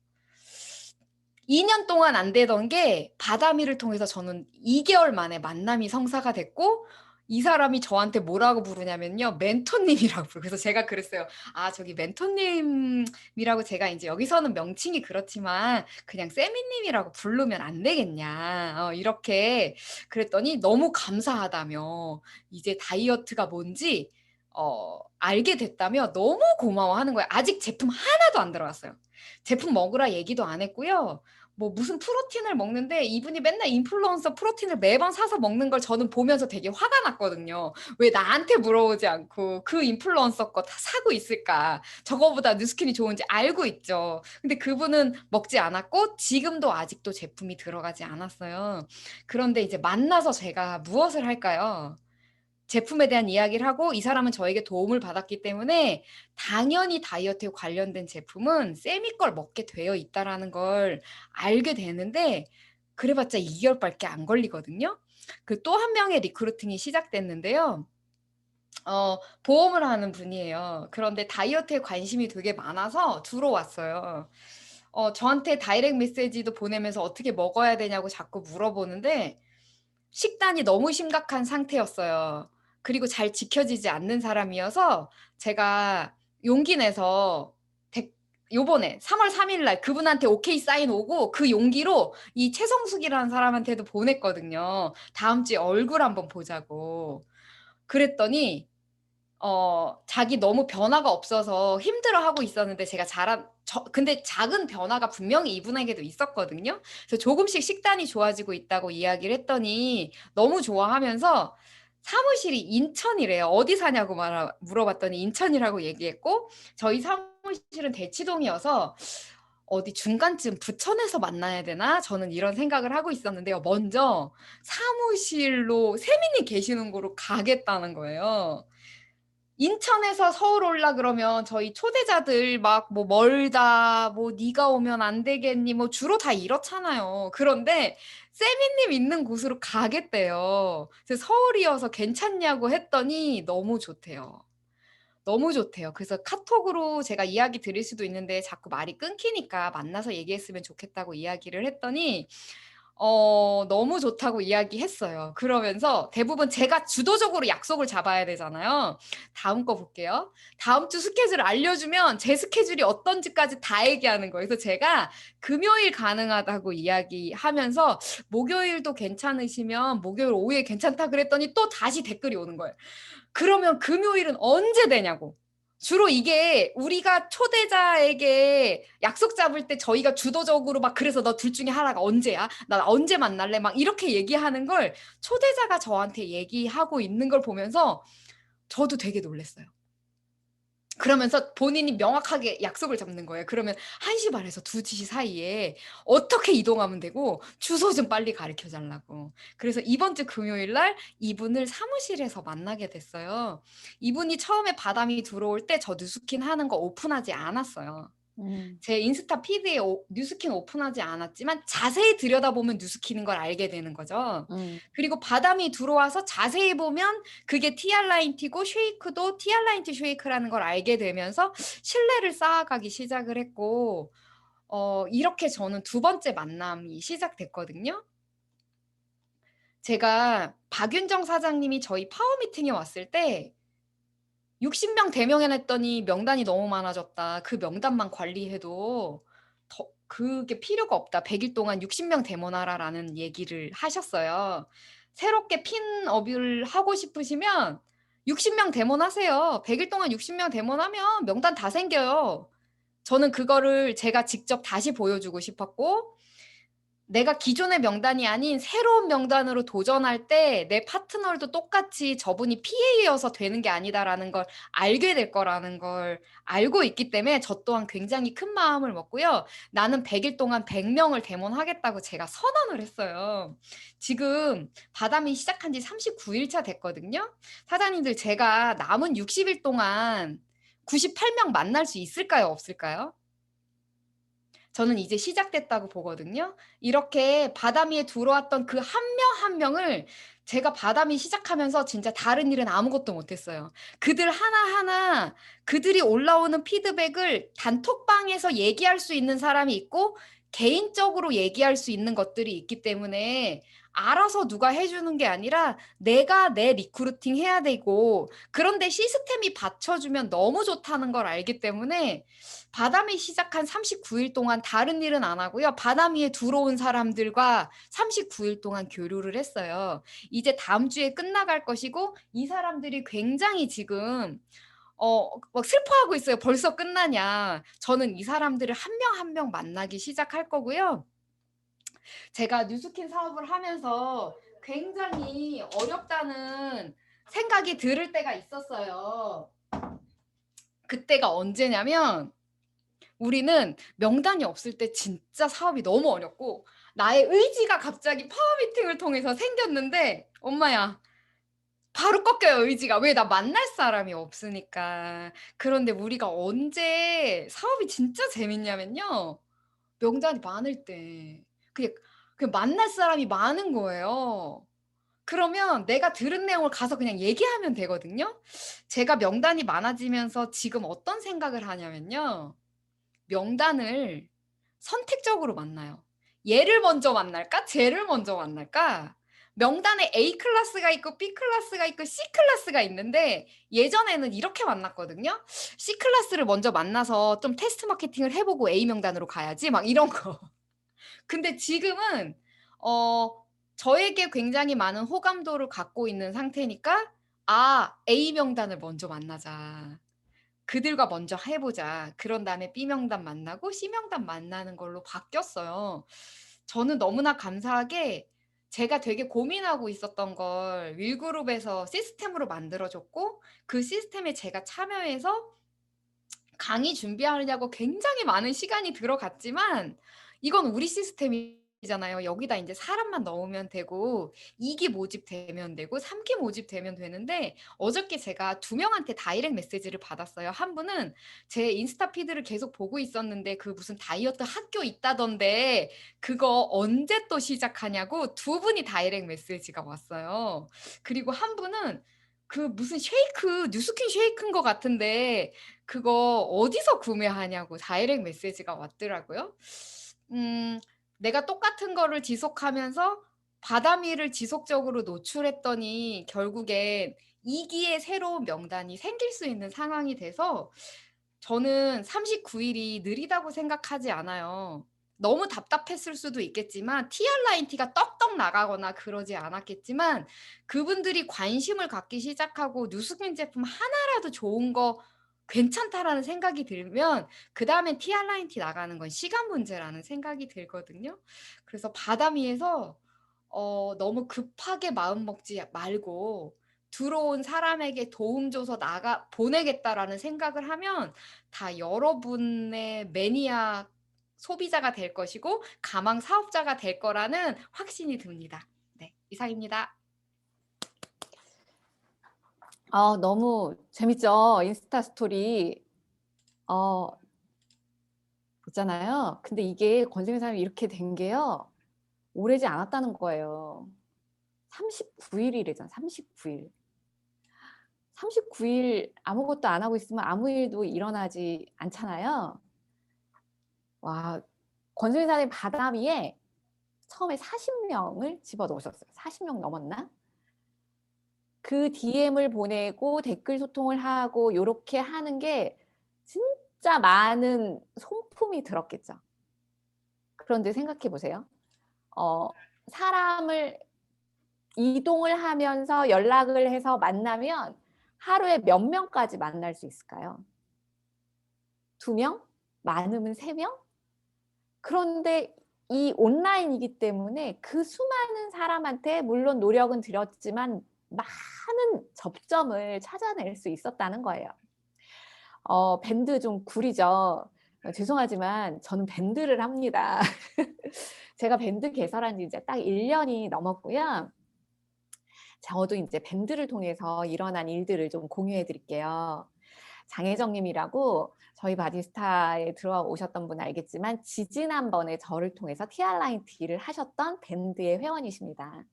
2년 동안 안 되던 게 바다미를 통해서 저는 2개월 만에 만남이 성사가 됐고 이 사람이 저한테 뭐라고 부르냐면요. 멘토님이라고 부르고 그래서 제가 그랬어요. 저기 멘토님이라고 제가 이제 여기서는 명칭이 그렇지만 그냥 세미님이라고 부르면 안 되겠냐. 이렇게 그랬더니 너무 감사하다며 이제 다이어트가 뭔지 알게 됐다며 너무 고마워하는 거예요. 아직 제품 하나도 안 들어왔어요. 제품 먹으라 얘기도 안 했고요. 뭐 무슨 프로틴을 먹는데 이분이 맨날 인플루언서 프로틴을 매번 사서 먹는 걸 저는 보면서 되게 화가 났거든요. 왜 나한테 물어보지 않고 그 인플루언서 거 다 사고 있을까? 저거보다 뉴스킨이 좋은지 알고 있죠. 근데 그분은 먹지 않았고 지금도 아직도 제품이 들어가지 않았어요. 그런데 이제 만나서 제가 무엇을 할까요? 제품에 대한 이야기를 하고 이 사람은 저에게 도움을 받았기 때문에 당연히 다이어트에 관련된 제품은 세미 걸 먹게 되어 있다라는 걸 알게 되는데 그래봤자 2개월밖에 안 걸리거든요. 그 또 한 명의 리크루팅이 시작됐는데요. 보험을 하는 분이에요. 그런데 다이어트에 관심이 되게 많아서 들어왔어요. 저한테 다이렉트 메시지도 보내면서 어떻게 먹어야 되냐고 자꾸 물어보는데 식단이 너무 심각한 상태였어요. 그리고 잘 지켜지지 않는 사람이어서 제가 용기 내서 요번에 3월 3일 날 그분한테 오케이 사인 오고 그 용기로 이 최성숙이라는 사람한테도 보냈거든요. 다음 주에 얼굴 한번 보자고. 그랬더니 자기 너무 변화가 없어서 힘들어하고 있었는데 제가 근데 작은 변화가 분명히 이분에게도 있었거든요. 그래서 조금씩 식단이 좋아지고 있다고 이야기를 했더니 너무 좋아하면서 사무실이 인천이래요. 어디 사냐고 물어봤더니 인천이라고 얘기했고 저희 사무실은 대치동이어서 어디 중간쯤 부천에서 만나야 되나? 저는 이런 생각을 하고 있었는데요. 먼저 사무실로 세민이 계시는 곳으로 가겠다는 거예요. 인천에서 서울 올라 그러면 저희 초대자들 막 뭐 멀다, 뭐 네가 오면 안 되겠니, 뭐 주로 다 이렇잖아요. 그런데 세미님 있는 곳으로 가겠대요. 그래서 서울이어서 괜찮냐고 했더니 너무 좋대요. 너무 좋대요. 그래서 카톡으로 제가 이야기 드릴 수도 있는데 자꾸 말이 끊기니까 만나서 얘기했으면 좋겠다고 이야기를 했더니 너무 좋다고 이야기했어요. 그러면서 대부분 제가 주도적으로 약속을 잡아야 되잖아요. 다음 거 볼게요. 다음 주 스케줄 알려주면 제 스케줄이 어떤지까지 다 얘기하는 거예요. 그래서 제가 금요일 가능하다고 이야기하면서 목요일도 괜찮으시면 목요일 오후에 괜찮다 그랬더니 또 다시 댓글이 오는 거예요. 그러면 금요일은 언제 되냐고. 주로 이게 우리가 초대자에게 약속 잡을 때 저희가 주도적으로 막 그래서 너 둘 중에 하나가 언제야? 나 언제 만날래? 막 이렇게 얘기하는 걸 초대자가 저한테 얘기하고 있는 걸 보면서 저도 되게 놀랐어요. 그러면서 본인이 명확하게 약속을 잡는 거예요. 그러면 1시 반에서 2시 사이에 어떻게 이동하면 되고 주소 좀 빨리 가르쳐 달라고. 그래서 이번 주 금요일 날 이분을 사무실에서 만나게 됐어요. 이분이 처음에 바담이 들어올 때 저 뉴스킨 하는 거 오픈하지 않았어요. 음. 제 인스타 피드에 뉴스킨 오픈하지 않았지만 자세히 들여다보면 뉴스킨인 걸 알게 되는 거죠. 음. 그리고 바담이 들어와서 자세히 보면 그게 TR9 티고 쉐이크도 TR9 티 쉐이크라는 걸 알게 되면서 신뢰를 쌓아가기 시작을 했고 이렇게 저는 두 번째 만남이 시작됐거든요. 제가 박윤정 사장님이 저희 파워 미팅에 왔을 때 60명 대명해냈더니 명단이 너무 많아졌다. 그 명단만 관리해도 그게 필요가 없다. 100일 동안 60명 대모하라라는 얘기를 하셨어요. 새롭게 핀업을 하고 싶으시면 60명 대모하세요. 100일 동안 60명 대모하면 명단 다 생겨요. 저는 그거를 제가 직접 다시 보여주고 싶었고, 내가 기존의 명단이 아닌 새로운 명단으로 도전할 때 내 파트너도 똑같이 저분이 PA여서 되는 게 아니다라는 걸 알게 될 거라는 걸 알고 있기 때문에 저 또한 굉장히 큰 마음을 먹고요. 나는 100일 동안 100명을 대모하겠다고 제가 선언을 했어요. 지금 바담이 시작한 지 39일 차 됐거든요. 사장님들, 제가 남은 60일 동안 98명 만날 수 있을까요? 없을까요? 저는 이제 시작됐다고 보거든요. 이렇게 바다미에 들어왔던 그 한 명 한 명을 제가 바다미 시작하면서 진짜 다른 일은 아무것도 못했어요. 그들 하나하나 그들이 올라오는 피드백을 단톡방에서 얘기할 수 있는 사람이 있고 개인적으로 얘기할 수 있는 것들이 있기 때문에 알아서 누가 해주는 게 아니라 내가 내 리크루팅 해야 되고, 그런데 시스템이 받쳐주면 너무 좋다는 걸 알기 때문에 바다미 시작한 39일 동안 다른 일은 안 하고요. 바다미에 들어온 사람들과 39일 동안 교류를 했어요. 이제 다음 주에 끝나갈 것이고, 이 사람들이 굉장히 지금 막 슬퍼하고 있어요. 벌써 끝나냐. 저는 이 사람들을 한 명 한 명 만나기 시작할 거고요. 제가 뉴스킨 사업을 하면서 굉장히 어렵다는 생각이 들을 때가 있었어요. 그때가 언제냐면, 우리는 명단이 없을 때 진짜 사업이 너무 어렵고 나의 의지가 갑자기 파워 미팅을 통해서 생겼는데, 엄마야, 바로 꺾여요, 의지가. 왜? 나 만날 사람이 없으니까. 그런데 우리가 언제 사업이 진짜 재밌냐면요, 명단이 많을 때. 그냥 만날 사람이 많은 거예요. 그러면 내가 들은 내용을 가서 그냥 얘기하면 되거든요. 제가 명단이 많아지면서 지금 어떤 생각을 하냐면요, 명단을 선택적으로 만나요. 얘를 먼저 만날까? 쟤를 먼저 만날까? 명단에 A 클래스가 있고 B 클래스가 있고 C 클래스가 있는데, 예전에는 이렇게 만났거든요. C 클래스를 먼저 만나서 좀 테스트 마케팅을 해보고 A 명단으로 가야지, 막 이런 거. 근데 지금은 저에게 굉장히 많은 호감도를 갖고 있는 상태니까, A 명단을 먼저 만나자. 그들과 먼저 해보자. 그런 다음에 B 명단 만나고 C 명단 만나는 걸로 바뀌었어요. 저는 너무나 감사하게 제가 되게 고민하고 있었던 걸 윌그룹에서 시스템으로 만들어줬고, 그 시스템에 제가 참여해서 강의 준비하느냐고 굉장히 많은 시간이 들어갔지만, 이건 우리 시스템이잖아요. 여기다 이제 사람만 넣으면 되고 2기 모집되면 되고 3기 모집되면 되는데, 어저께 제가 2명한테 다이렉트 메시지를 받았어요. 한 분은 제 인스타 피드를 계속 보고 있었는데 그 무슨 다이어트 학교 있다던데 그거 언제 또 시작하냐고 2분이 다이렉트 메시지가 왔어요. 그리고 한 분은 그 무슨 쉐이크, 뉴스킨 쉐이크인 것 같은데 그거 어디서 구매하냐고 다이렉트 메시지가 왔더라고요. 내가 똑같은 거를 지속하면서 바다미를 지속적으로 노출했더니 결국엔 2기의 새로운 명단이 생길 수 있는 상황이 돼서, 저는 39일이 느리다고 생각하지 않아요. 너무 답답했을 수도 있겠지만 TR9T가 떡떡 나가거나 그러지 않았겠지만, 그분들이 관심을 갖기 시작하고 뉴스킨 제품 하나라도 좋은 거 괜찮다라는 생각이 들면 그 다음엔 TR9T 나가는 건 시간 문제라는 생각이 들거든요. 그래서 바다미에서 너무 급하게 마음 먹지 말고 들어온 사람에게 도움 줘서 보내겠다라는 생각을 하면 다 여러분의 매니아 소비자가 될 것이고 가망 사업자가 될 거라는 확신이 듭니다. 네, 이상입니다. 너무 재밌죠? 인스타 스토리. 있잖아요. 근데 이게 권생윤 사람이 이렇게 된 게요. 오래지 않았다는 거예요. 39일이래잖아. 39일. 39일 아무것도 안 하고 있으면 아무 일도 일어나지 않잖아요. 와, 권수희 사장님 바다 위에 처음에 40명을 집어넣으셨어요. 40명 넘었나? 그 DM을 보내고 댓글 소통을 하고 이렇게 하는 게 진짜 많은 손품이 들었겠죠. 그런데 생각해 보세요. 사람을 이동을 하면서 연락을 해서 만나면 하루에 몇 명까지 만날 수 있을까요? 2명? 많으면 3명? 그런데 이 온라인이기 때문에 그 수많은 사람한테 물론 노력은 들였지만 많은 접점을 찾아낼 수 있었다는 거예요. 밴드 좀 구리죠. 죄송하지만 저는 밴드를 합니다. 제가 밴드 개설한 지 이제 딱 1년이 넘었고요. 저도 이제 밴드를 통해서 일어난 일들을 좀 공유해 드릴게요. 장혜정님이라고 저희 바디스타에 들어오셨던 분 알겠지만 지지난번에 저를 통해서 티알라인 T를 하셨던 밴드의 회원이십니다.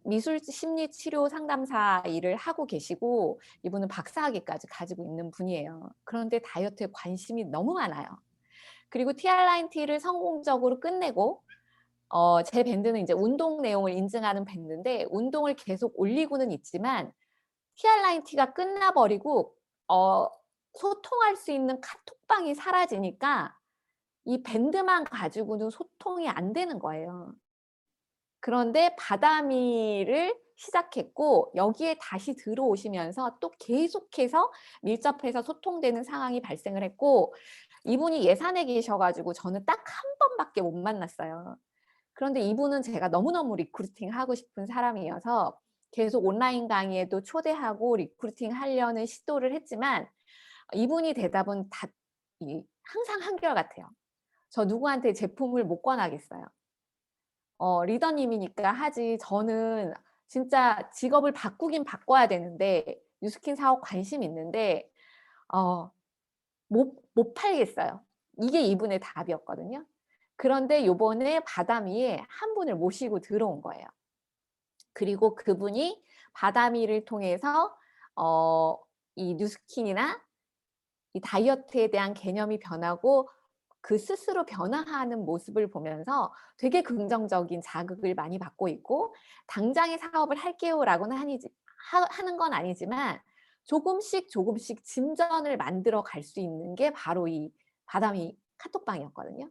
미술 심리 치료 상담사 일을 하고 계시고 이분은 박사학위까지 가지고 있는 분이에요. 그런데 다이어트에 관심이 너무 많아요. 그리고 티알라인 T를 성공적으로 끝내고 제 밴드는 이제 운동 내용을 인증하는 밴드인데 운동을 계속 올리고는 있지만 티알라인 T가 끝나버리고 소통할 수 있는 카톡방이 사라지니까 이 밴드만 가지고는 소통이 안 되는 거예요. 그런데 바다미를 시작했고 여기에 다시 들어오시면서 또 계속해서 밀접해서 소통되는 상황이 발생을 했고 이분이 예산에 계셔가지고 저는 딱 한 번밖에 못 만났어요. 그런데 이분은 제가 너무너무 리크루팅 하고 싶은 사람이어서 계속 온라인 강의에도 초대하고 리크루팅 하려는 시도를 했지만 이분이 대답은 다 항상 한결같아요. 저 누구한테 제품을 못 권하겠어요. 리더님이니까 하지 저는 진짜 직업을 바꾸긴 바꿔야 되는데 뉴스킨 사업 관심 있는데 못 팔겠어요. 이게 이분의 답이었거든요. 그런데 요번에 바다미에 한 분을 모시고 들어온 거예요. 그리고 그분이 바다미를 통해서 이 뉴스킨이나 이 다이어트에 대한 개념이 변하고 그 스스로 변화하는 모습을 보면서 되게 긍정적인 자극을 많이 받고 있고 당장의 사업을 할게요라고는 하는 건 아니지만 조금씩 진전을 만들어 갈 수 있는 게 바로 이 바다미 카톡방이었거든요.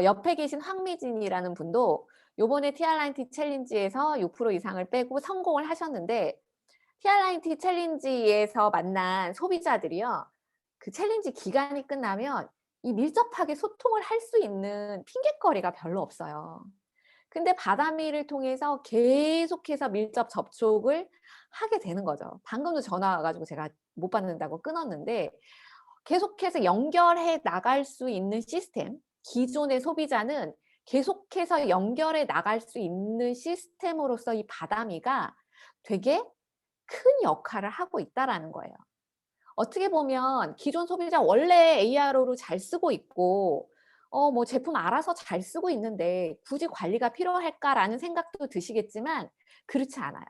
옆에 계신 황미진이라는 분도 요번에 티알라인티 챌린지에서 6% 이상을 빼고 성공을 하셨는데 티알라인티 챌린지에서 만난 소비자들이요. 그 챌린지 기간이 끝나면 이 밀접하게 소통을 할 수 있는 핑곗거리가 별로 없어요. 근데 바다미를 통해서 계속해서 밀접 접촉을 하게 되는 거죠. 방금도 전화 와가지고 제가 못 받는다고 끊었는데 계속해서 연결해 나갈 수 있는 시스템, 기존의 소비자는 계속해서 연결해 나갈 수 있는 시스템으로서 이 바다미가 되게 큰 역할을 하고 있다라는 거예요. 어떻게 보면 기존 소비자 원래 ARO로 잘 쓰고 있고 뭐 제품 알아서 잘 쓰고 있는데 굳이 관리가 필요할까라는 생각도 드시겠지만 그렇지 않아요.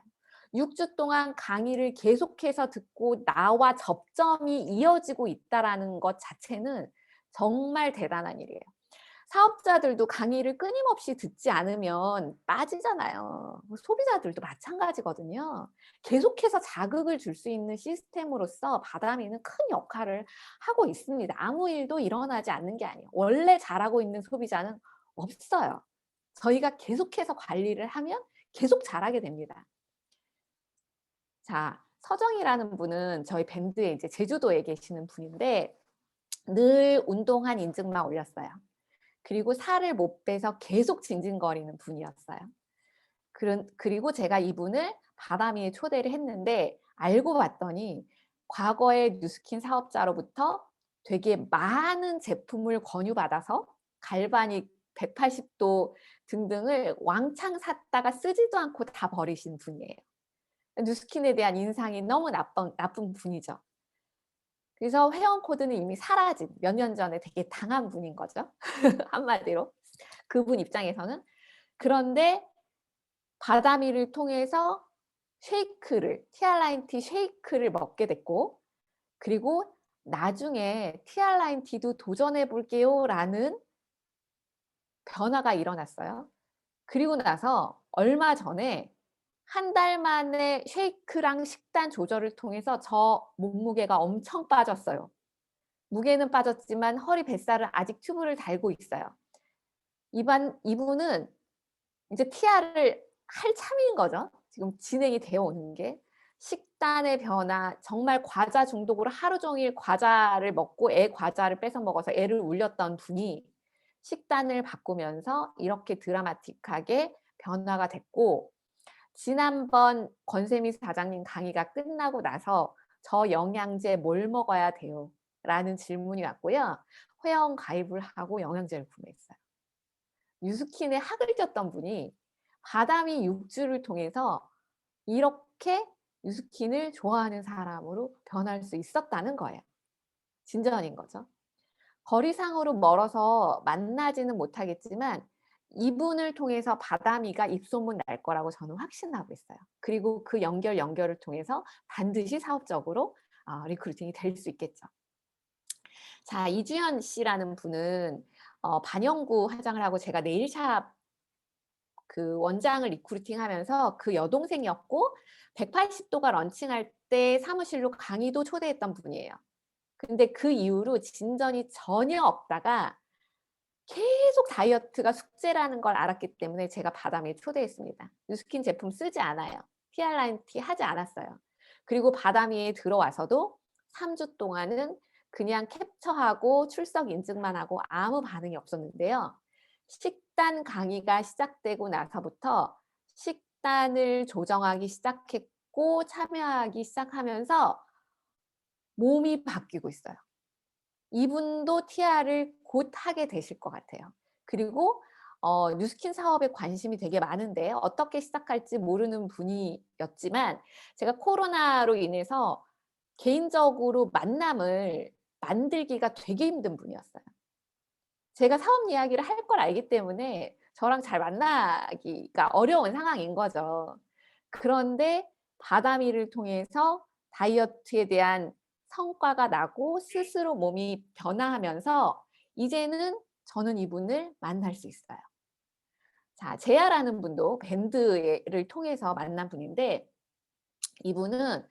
6주 동안 강의를 계속해서 듣고 나와 접점이 이어지고 있다라는 것 자체는 정말 대단한 일이에요. 사업자들도 강의를 끊임없이 듣지 않으면 빠지잖아요. 소비자들도 마찬가지거든요. 계속해서 자극을 줄 수 있는 시스템으로서 바다미는 큰 역할을 하고 있습니다. 아무 일도 일어나지 않는 게 아니에요. 원래 잘하고 있는 소비자는 없어요. 저희가 계속해서 관리를 하면 계속 잘하게 됩니다. 자, 서정이라는 분은 저희 밴드에 이제 제주도에 계시는 분인데 늘 운동한 인증만 올렸어요. 그리고 살을 못 빼서 계속 징징거리는 분이었어요. 그리고 제가 이분을 바다미에 초대를 했는데 알고 봤더니 과거의 뉴스킨 사업자로부터 되게 많은 제품을 권유받아서 갈바닉 180도 등등을 왕창 샀다가 쓰지도 않고 다 버리신 분이에요. 뉴스킨에 대한 인상이 너무 나쁜 분이죠. 그래서 회원 코드는 이미 사라진, 몇 년 전에 되게 당한 분인 거죠. 한마디로. 그분 입장에서는. 그런데 바다미를 통해서 티알라인 티 쉐이크를 먹게 됐고, 그리고 나중에 티알라인 티도 도전해 볼게요 라는 변화가 일어났어요. 그리고 나서 얼마 전에 한 달 만에 쉐이크랑 식단 조절을 통해서 저 몸무게가 엄청 빠졌어요. 무게는 빠졌지만 허리 뱃살은 아직 튜브를 달고 있어요. 이분은 이제 TR을 할 참인 거죠. 지금 진행이 되어 오는 게. 식단의 변화, 정말 과자 중독으로 하루 종일 과자를 먹고 애 과자를 뺏어 먹어서 애를 울렸던 분이 식단을 바꾸면서 이렇게 드라마틱하게 변화가 됐고, 지난번 권세미 사장님 강의가 끝나고 나서 저 영양제 뭘 먹어야 돼요? 라는 질문이 왔고요. 회원 가입을 하고 영양제를 구매했어요. 뉴스킨에 학을 줬던 분이 바다미 육주를 통해서 이렇게 뉴스킨을 좋아하는 사람으로 변할 수 있었다는 거예요. 진전인 거죠. 거리상으로 멀어서 만나지는 못하겠지만 이분을 통해서 바다미가 입소문 날 거라고 저는 확신하고 있어요. 그리고 그 연결을 통해서 반드시 사업적으로 리크루팅이 될 수 있겠죠. 자, 이주연 씨라는 분은 반영구 화장을 하고 제가 네일샵 그 원장을 리크루팅하면서 그 여동생이었고 180도가 런칭할 때 사무실로 강의도 초대했던 분이에요. 근데 그 이후로 진전이 전혀 없다가 계속 다이어트가 숙제라는 걸 알았기 때문에 제가 바다미에 초대했습니다. 뉴스킨 제품 쓰지 않아요. 티알라인 티 하지 않았어요. 그리고 바다미에 들어와서도 3주 동안은 그냥 캡처하고 출석 인증만 하고 아무 반응이 없었는데요. 식단 강의가 시작되고 나서부터 식단을 조정하기 시작했고 참여하기 시작하면서 몸이 바뀌고 있어요. 이분도 TR을 곧 하게 되실 것 같아요. 그리고 뉴스킨 사업에 관심이 되게 많은데 어떻게 시작할지 모르는 분이었지만 제가 코로나로 인해서 개인적으로 만남을 만들기가 되게 힘든 분이었어요. 제가 사업 이야기를 할 걸 알기 때문에 저랑 잘 만나기가 어려운 상황인 거죠. 그런데 바다미를 통해서 다이어트에 대한 성과가 나고 스스로 몸이 변화하면서 이제는 저는 이분을 만날 수 있어요. 자, 제아라는 분도 밴드를 통해서 만난 분인데 이분은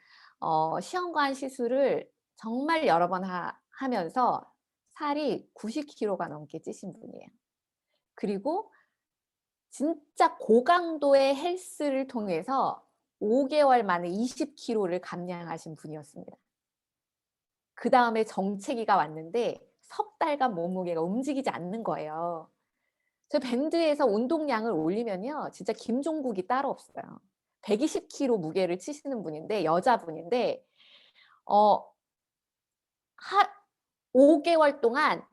시험관 시술을 정말 여러 번 하면서 살이 90kg가 넘게 찌신 분이에요. 그리고 진짜 고강도의 헬스를 통해서 5개월 만에 20kg를 감량하신 분이었습니다. 그 다음에 정체기가 왔는데 석 달간 몸무게가 움직이지 않는 거예요. 저 밴드에서 운동량을 올리면요, 진짜 김종국이 따로 없어요. 120kg 무게를 치시는 분인데 여자분인데 5개월 동안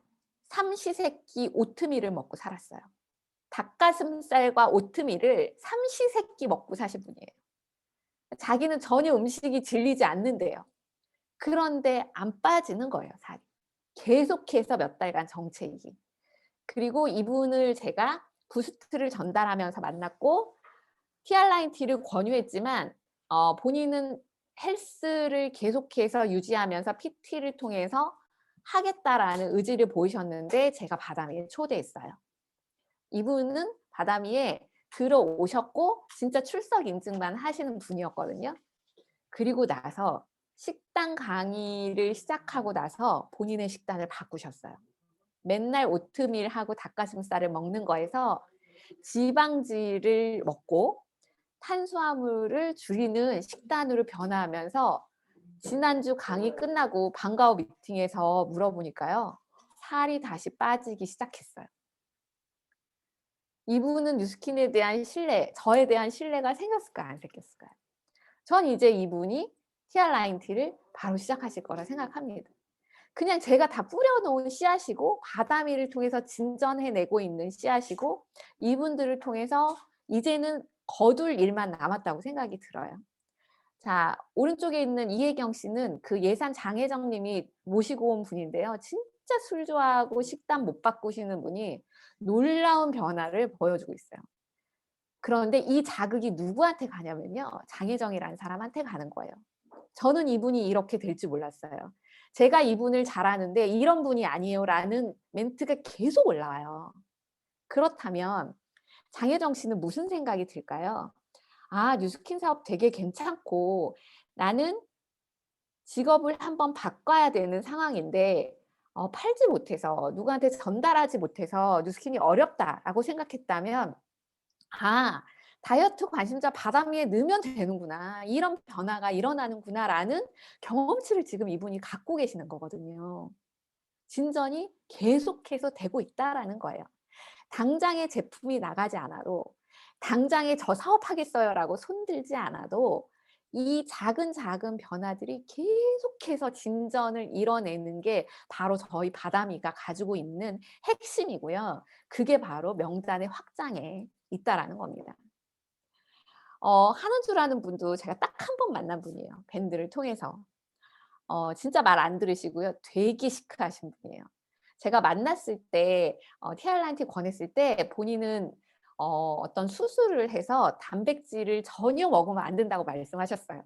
삼시세끼 오트밀을 먹고 살았어요. 닭가슴살과 오트밀을 삼시세끼 먹고 사신 분이에요. 자기는 전혀 음식이 질리지 않는데요. 그런데 안 빠지는 거예요, 살이. 계속해서 몇 달간 정체기. 그리고 이분을 제가 부스트를 전달하면서 만났고 티알라인 티를 권유했지만 본인은 헬스를 계속해서 유지하면서 PT를 통해서 하겠다라는 의지를 보이셨는데 제가 바다미에 초대했어요. 이분은 바다미에 들어오셨고 진짜 출석 인증만 하시는 분이었거든요. 그리고 나서 식단 강의를 시작하고 나서 본인의 식단을 바꾸셨어요. 맨날 오트밀하고 닭가슴살을 먹는 거에서 지방질을 먹고 탄수화물을 줄이는 식단으로 변화하면서 지난주 강의 끝나고 방과후 미팅에서 물어보니까요. 살이 다시 빠지기 시작했어요. 이분은 뉴스킨에 대한 신뢰, 저에 대한 신뢰가 생겼을까요? 안 생겼을까요? 전 이제 이분이 TR9T를 바로 시작하실 거라 생각합니다. 그냥 제가 다 뿌려놓은 씨앗이고 바다미를 통해서 진전해내고 있는 씨앗이고 이분들을 통해서 이제는 거둘 일만 남았다고 생각이 들어요. 자, 오른쪽에 있는 이혜경 씨는 그 예산 장혜정 님이 모시고 온 분인데요. 진짜 술 좋아하고 식단 못 바꾸시는 분이 놀라운 변화를 보여주고 있어요. 그런데 이 자극이 누구한테 가냐면요. 장혜정이라는 사람한테 가는 거예요. 저는 이분이 이렇게 될 줄 몰랐어요. 제가 이분을 잘 아는데 이런 분이 아니에요라는 멘트가 계속 올라와요. 그렇다면 장혜정 씨는 무슨 생각이 들까요? 아, 뉴스킨 사업 되게 괜찮고 나는 직업을 한번 바꿔야 되는 상황인데 팔지 못해서 누구한테 전달하지 못해서 뉴스킨이 어렵다라고 생각했다면 아, 다이어트 관심자 바다미에 넣으면 되는구나. 이런 변화가 일어나는구나라는 경험치를 지금 이분이 갖고 계시는 거거든요. 진전이 계속해서 되고 있다라는 거예요. 당장에 제품이 나가지 않아도 당장에 저 사업하겠어요라고 손들지 않아도 이 작은 작은 변화들이 계속해서 진전을 이뤄내는 게 바로 저희 바다미가 가지고 있는 핵심이고요. 그게 바로 명단의 확장에 있다라는 겁니다. 한은주라는 분도 제가 딱 한 번 만난 분이에요. 밴드를 통해서. 진짜 말 안 들으시고요. 되게 시크하신 분이에요. 제가 만났을 때 TR한테 권했을 때 본인은 어떤 수술을 해서 단백질을 전혀 먹으면 안 된다고 말씀하셨어요.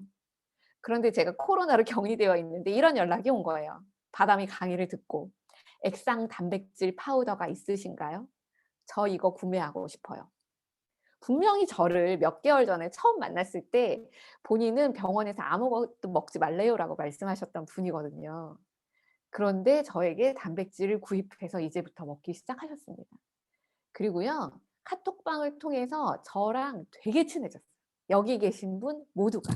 그런데 제가 코로나로 격리되어 있는데 이런 연락이 온 거예요. 바다미 강의를 듣고 액상 단백질 파우더가 있으신가요? 저 이거 구매하고 싶어요. 분명히 저를 몇 개월 전에 처음 만났을 때 본인은 병원에서 아무것도 먹지 말래요라고 말씀하셨던 분이거든요. 그런데 저에게 단백질을 구입해서 이제부터 먹기 시작하셨습니다. 그리고요, 카톡방을 통해서 저랑 되게 친해졌어요. 여기 계신 분 모두가.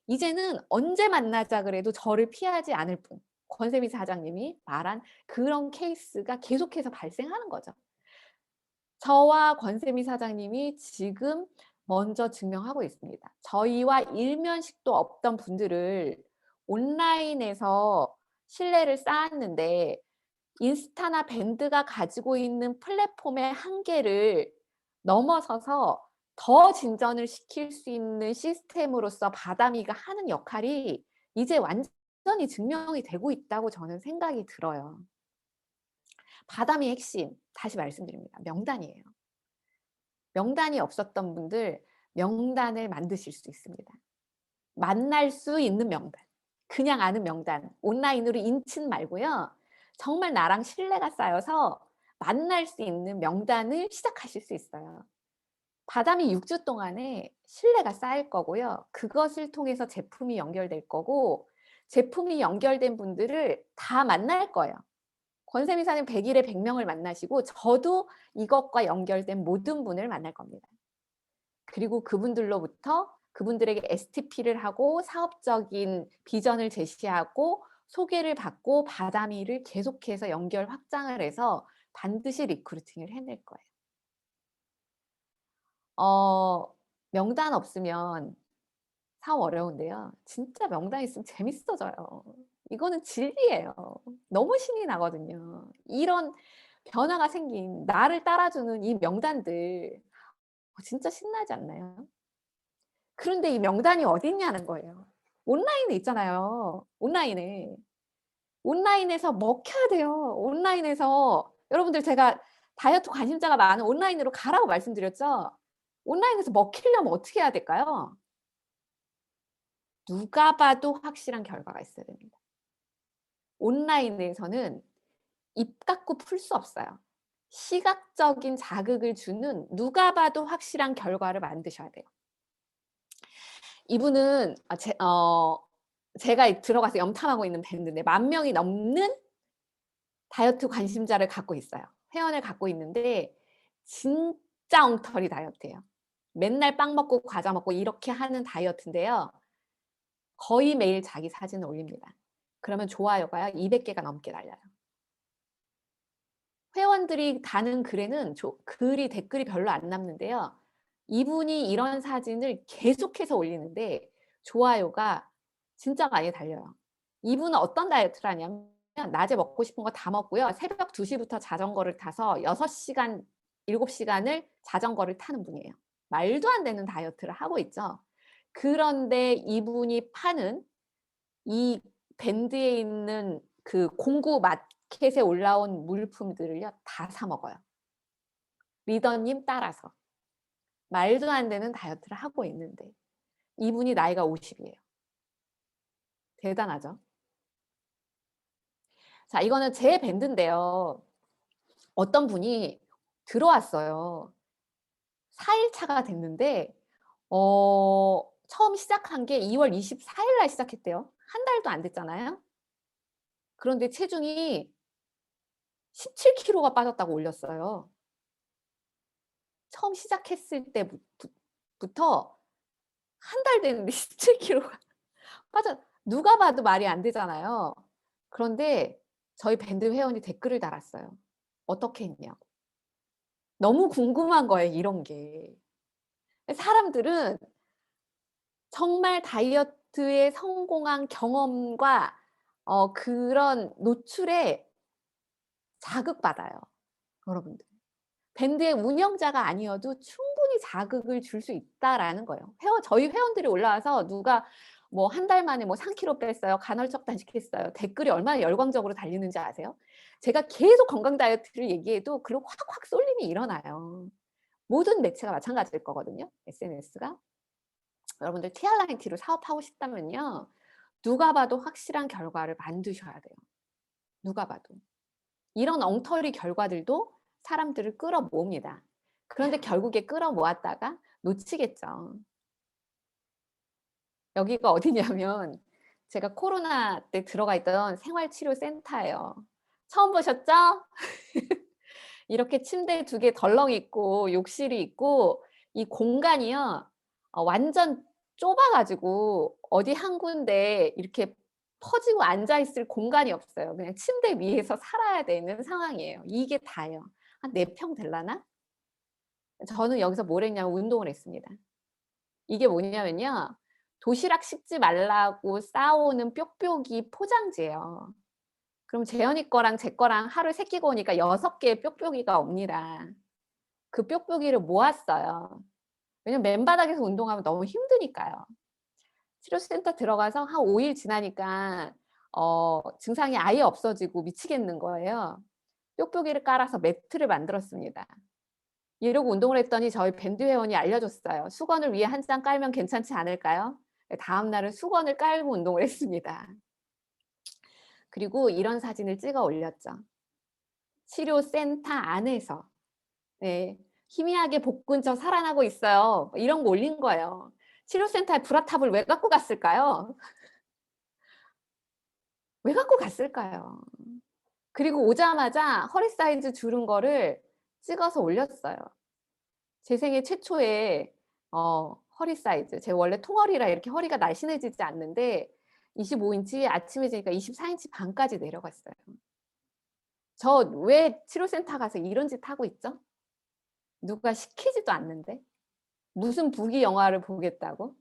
이제는 언제 만나자 그래도 저를 피하지 않을 분. 권세미 사장님이 말한 그런 케이스가 계속해서 발생하는 거죠. 저와 권세미 사장님이 지금 먼저 증명하고 있습니다. 저희와 일면식도 없던 분들을 온라인에서 신뢰를 쌓았는데 인스타나 밴드가 가지고 있는 플랫폼의 한계를 넘어서서 더 진전을 시킬 수 있는 시스템으로서 바다미가 하는 역할이 이제 완전히 증명이 되고 있다고 저는 생각이 들어요. 바다미의 핵심, 다시 말씀드립니다. 명단이에요. 명단이 없었던 분들 명단을 만드실 수 있습니다. 만날 수 있는 명단. 그냥 아는 명단. 온라인으로 인친 말고요. 정말 나랑 신뢰가 쌓여서 만날 수 있는 명단을 시작하실 수 있어요. 바다미 6주 동안에 신뢰가 쌓일 거고요. 그것을 통해서 제품이 연결될 거고 제품이 연결된 분들을 다 만날 거예요. 권세미사님 100일에 100명을 만나시고 저도 이것과 연결된 모든 분을 만날 겁니다. 그리고 그분들로부터 그분들에게 STP를 하고 사업적인 비전을 제시하고 소개를 받고 바다미를 계속해서 연결 확장을 해서 반드시 리크루팅을 해낼 거예요. 명단 없으면 사업 어려운데요. 진짜 명단 있으면 재밌어져요. 이거는 진리예요. 너무 신이 나거든요. 이런 변화가 생긴 나를 따라주는 이 명단들 진짜 신나지 않나요? 그런데 이 명단이 어디 있냐는 거예요. 온라인에 있잖아요. 온라인에. 온라인에서 먹혀야 돼요. 온라인에서 여러분들 제가 다이어트 관심자가 많은 온라인으로 가라고 말씀드렸죠. 온라인에서 먹히려면 어떻게 해야 될까요? 누가 봐도 확실한 결과가 있어야 됩니다. 온라인에서는 입 닫고 풀 수 없어요. 시각적인 자극을 주는 누가 봐도 확실한 결과를 만드셔야 돼요. 이분은 제가 들어가서 염탐하고 있는 밴드인데 10,000명이 넘는 다이어트 관심자를 갖고 있어요. 회원을 갖고 있는데 진짜 엉터리 다이어트예요. 맨날 빵 먹고 과자 먹고 이렇게 하는 다이어트인데요. 거의 매일 자기 사진을 올립니다. 그러면 좋아요가 200개가 넘게 달려요. 회원들이 다는 글에는 글이 댓글이 별로 안 남는데요. 이분이 이런 사진을 계속해서 올리는데 좋아요가 진짜 많이 달려요. 이분은 어떤 다이어트를 하냐면 낮에 먹고 싶은 거 다 먹고요. 새벽 2시부터 자전거를 타서 6시간, 7시간을 자전거를 타는 분이에요. 말도 안 되는 다이어트를 하고 있죠. 그런데 이분이 파는 이 밴드에 있는 그 공구 마켓에 올라온 물품들을요, 다 사 먹어요. 리더님 따라서. 말도 안 되는 다이어트를 하고 있는데 이분이 나이가 50이에요. 대단하죠? 자, 이거는 제 밴드인데요. 어떤 분이 들어왔어요. 4일 차가 됐는데 처음 시작한 게 2월 24일 날 시작했대요. 한 달도 안 됐잖아요. 그런데 체중이 17kg가 빠졌다고 올렸어요. 처음 시작했을 때부터 한 달 됐는데 17kg가 빠져. 누가 봐도 말이 안 되잖아요. 그런데 저희 밴드 회원이 댓글을 달았어요. 어떻게 했냐고. 너무 궁금한 거예요, 이런 게. 사람들은 정말 다이어트에 성공한 경험과 그런 노출에 자극받아요, 여러분들. 밴드의 운영자가 아니어도 충분히 자극을 줄 수 있다라는 거예요. 저희 회원들이 올라와서 누가 뭐 한 달 만에 뭐 3kg 뺐어요. 간헐적 단식했어요. 댓글이 얼마나 열광적으로 달리는지 아세요? 제가 계속 건강 다이어트를 얘기해도 글로 확확 쏠림이 일어나요. 모든 매체가 마찬가지일 거거든요. SNS가. 여러분들 티알라인티로 사업하고 싶다면요. 누가 봐도 확실한 결과를 만드셔야 돼요. 누가 봐도. 이런 엉터리 결과들도 사람들을 끌어모읍니다. 그런데 결국에 끌어모았다가 놓치겠죠. 여기가 어디냐면 제가 코로나 때 들어가 있던 생활치료센터예요. 처음 보셨죠? 이렇게 침대 2개 덜렁 있고 욕실이 있고 이 공간이요. 완전 좁아가지고 어디 한 군데 이렇게 퍼지고 앉아있을 공간이 없어요. 그냥 침대 위에서 살아야 되는 상황이에요. 이게 다예요. 한 4평 될라나? 저는 여기서 뭘 했냐면 운동을 했습니다. 이게 뭐냐면요. 도시락 씹지 말라고 싸오는 뾱뾱이 포장지예요. 그럼 재현이 거랑 제 거랑 하루 세 끼고 오니까 6개의 뾱뾱이가 옵니다. 그 뾱뾱이를 모았어요. 왜냐면 맨바닥에서 운동하면 너무 힘드니까요. 치료센터 들어가서 한 5일 지나니까 증상이 아예 없어지고 미치겠는 거예요. 뾱뾱이를 깔아서 매트를 만들었습니다. 이러고 운동을 했더니 저희 밴드 회원이 알려줬어요. 수건을 위에 한 장 깔면 괜찮지 않을까요? 다음 날은 수건을 깔고 운동을 했습니다. 그리고 이런 사진을 찍어 올렸죠. 치료센터 안에서. 네, 희미하게 복근처 살아나고 있어요. 이런 거 올린 거예요. 치료센터에 브라탑을 왜 갖고 갔을까요? 왜 갖고 갔을까요? 그리고 오자마자 허리 사이즈 줄은 거를 찍어서 올렸어요. 제 생애 최초의 허리 사이즈. 제가 원래 통허리라 이렇게 허리가 날씬해지지 않는데 25인치 아침에 재니까 24인치 반까지 내려갔어요. 저 왜 치료센터 가서 이런 짓 하고 있죠? 누가 시키지도 않는데. 무슨 부귀 영화를 보겠다고?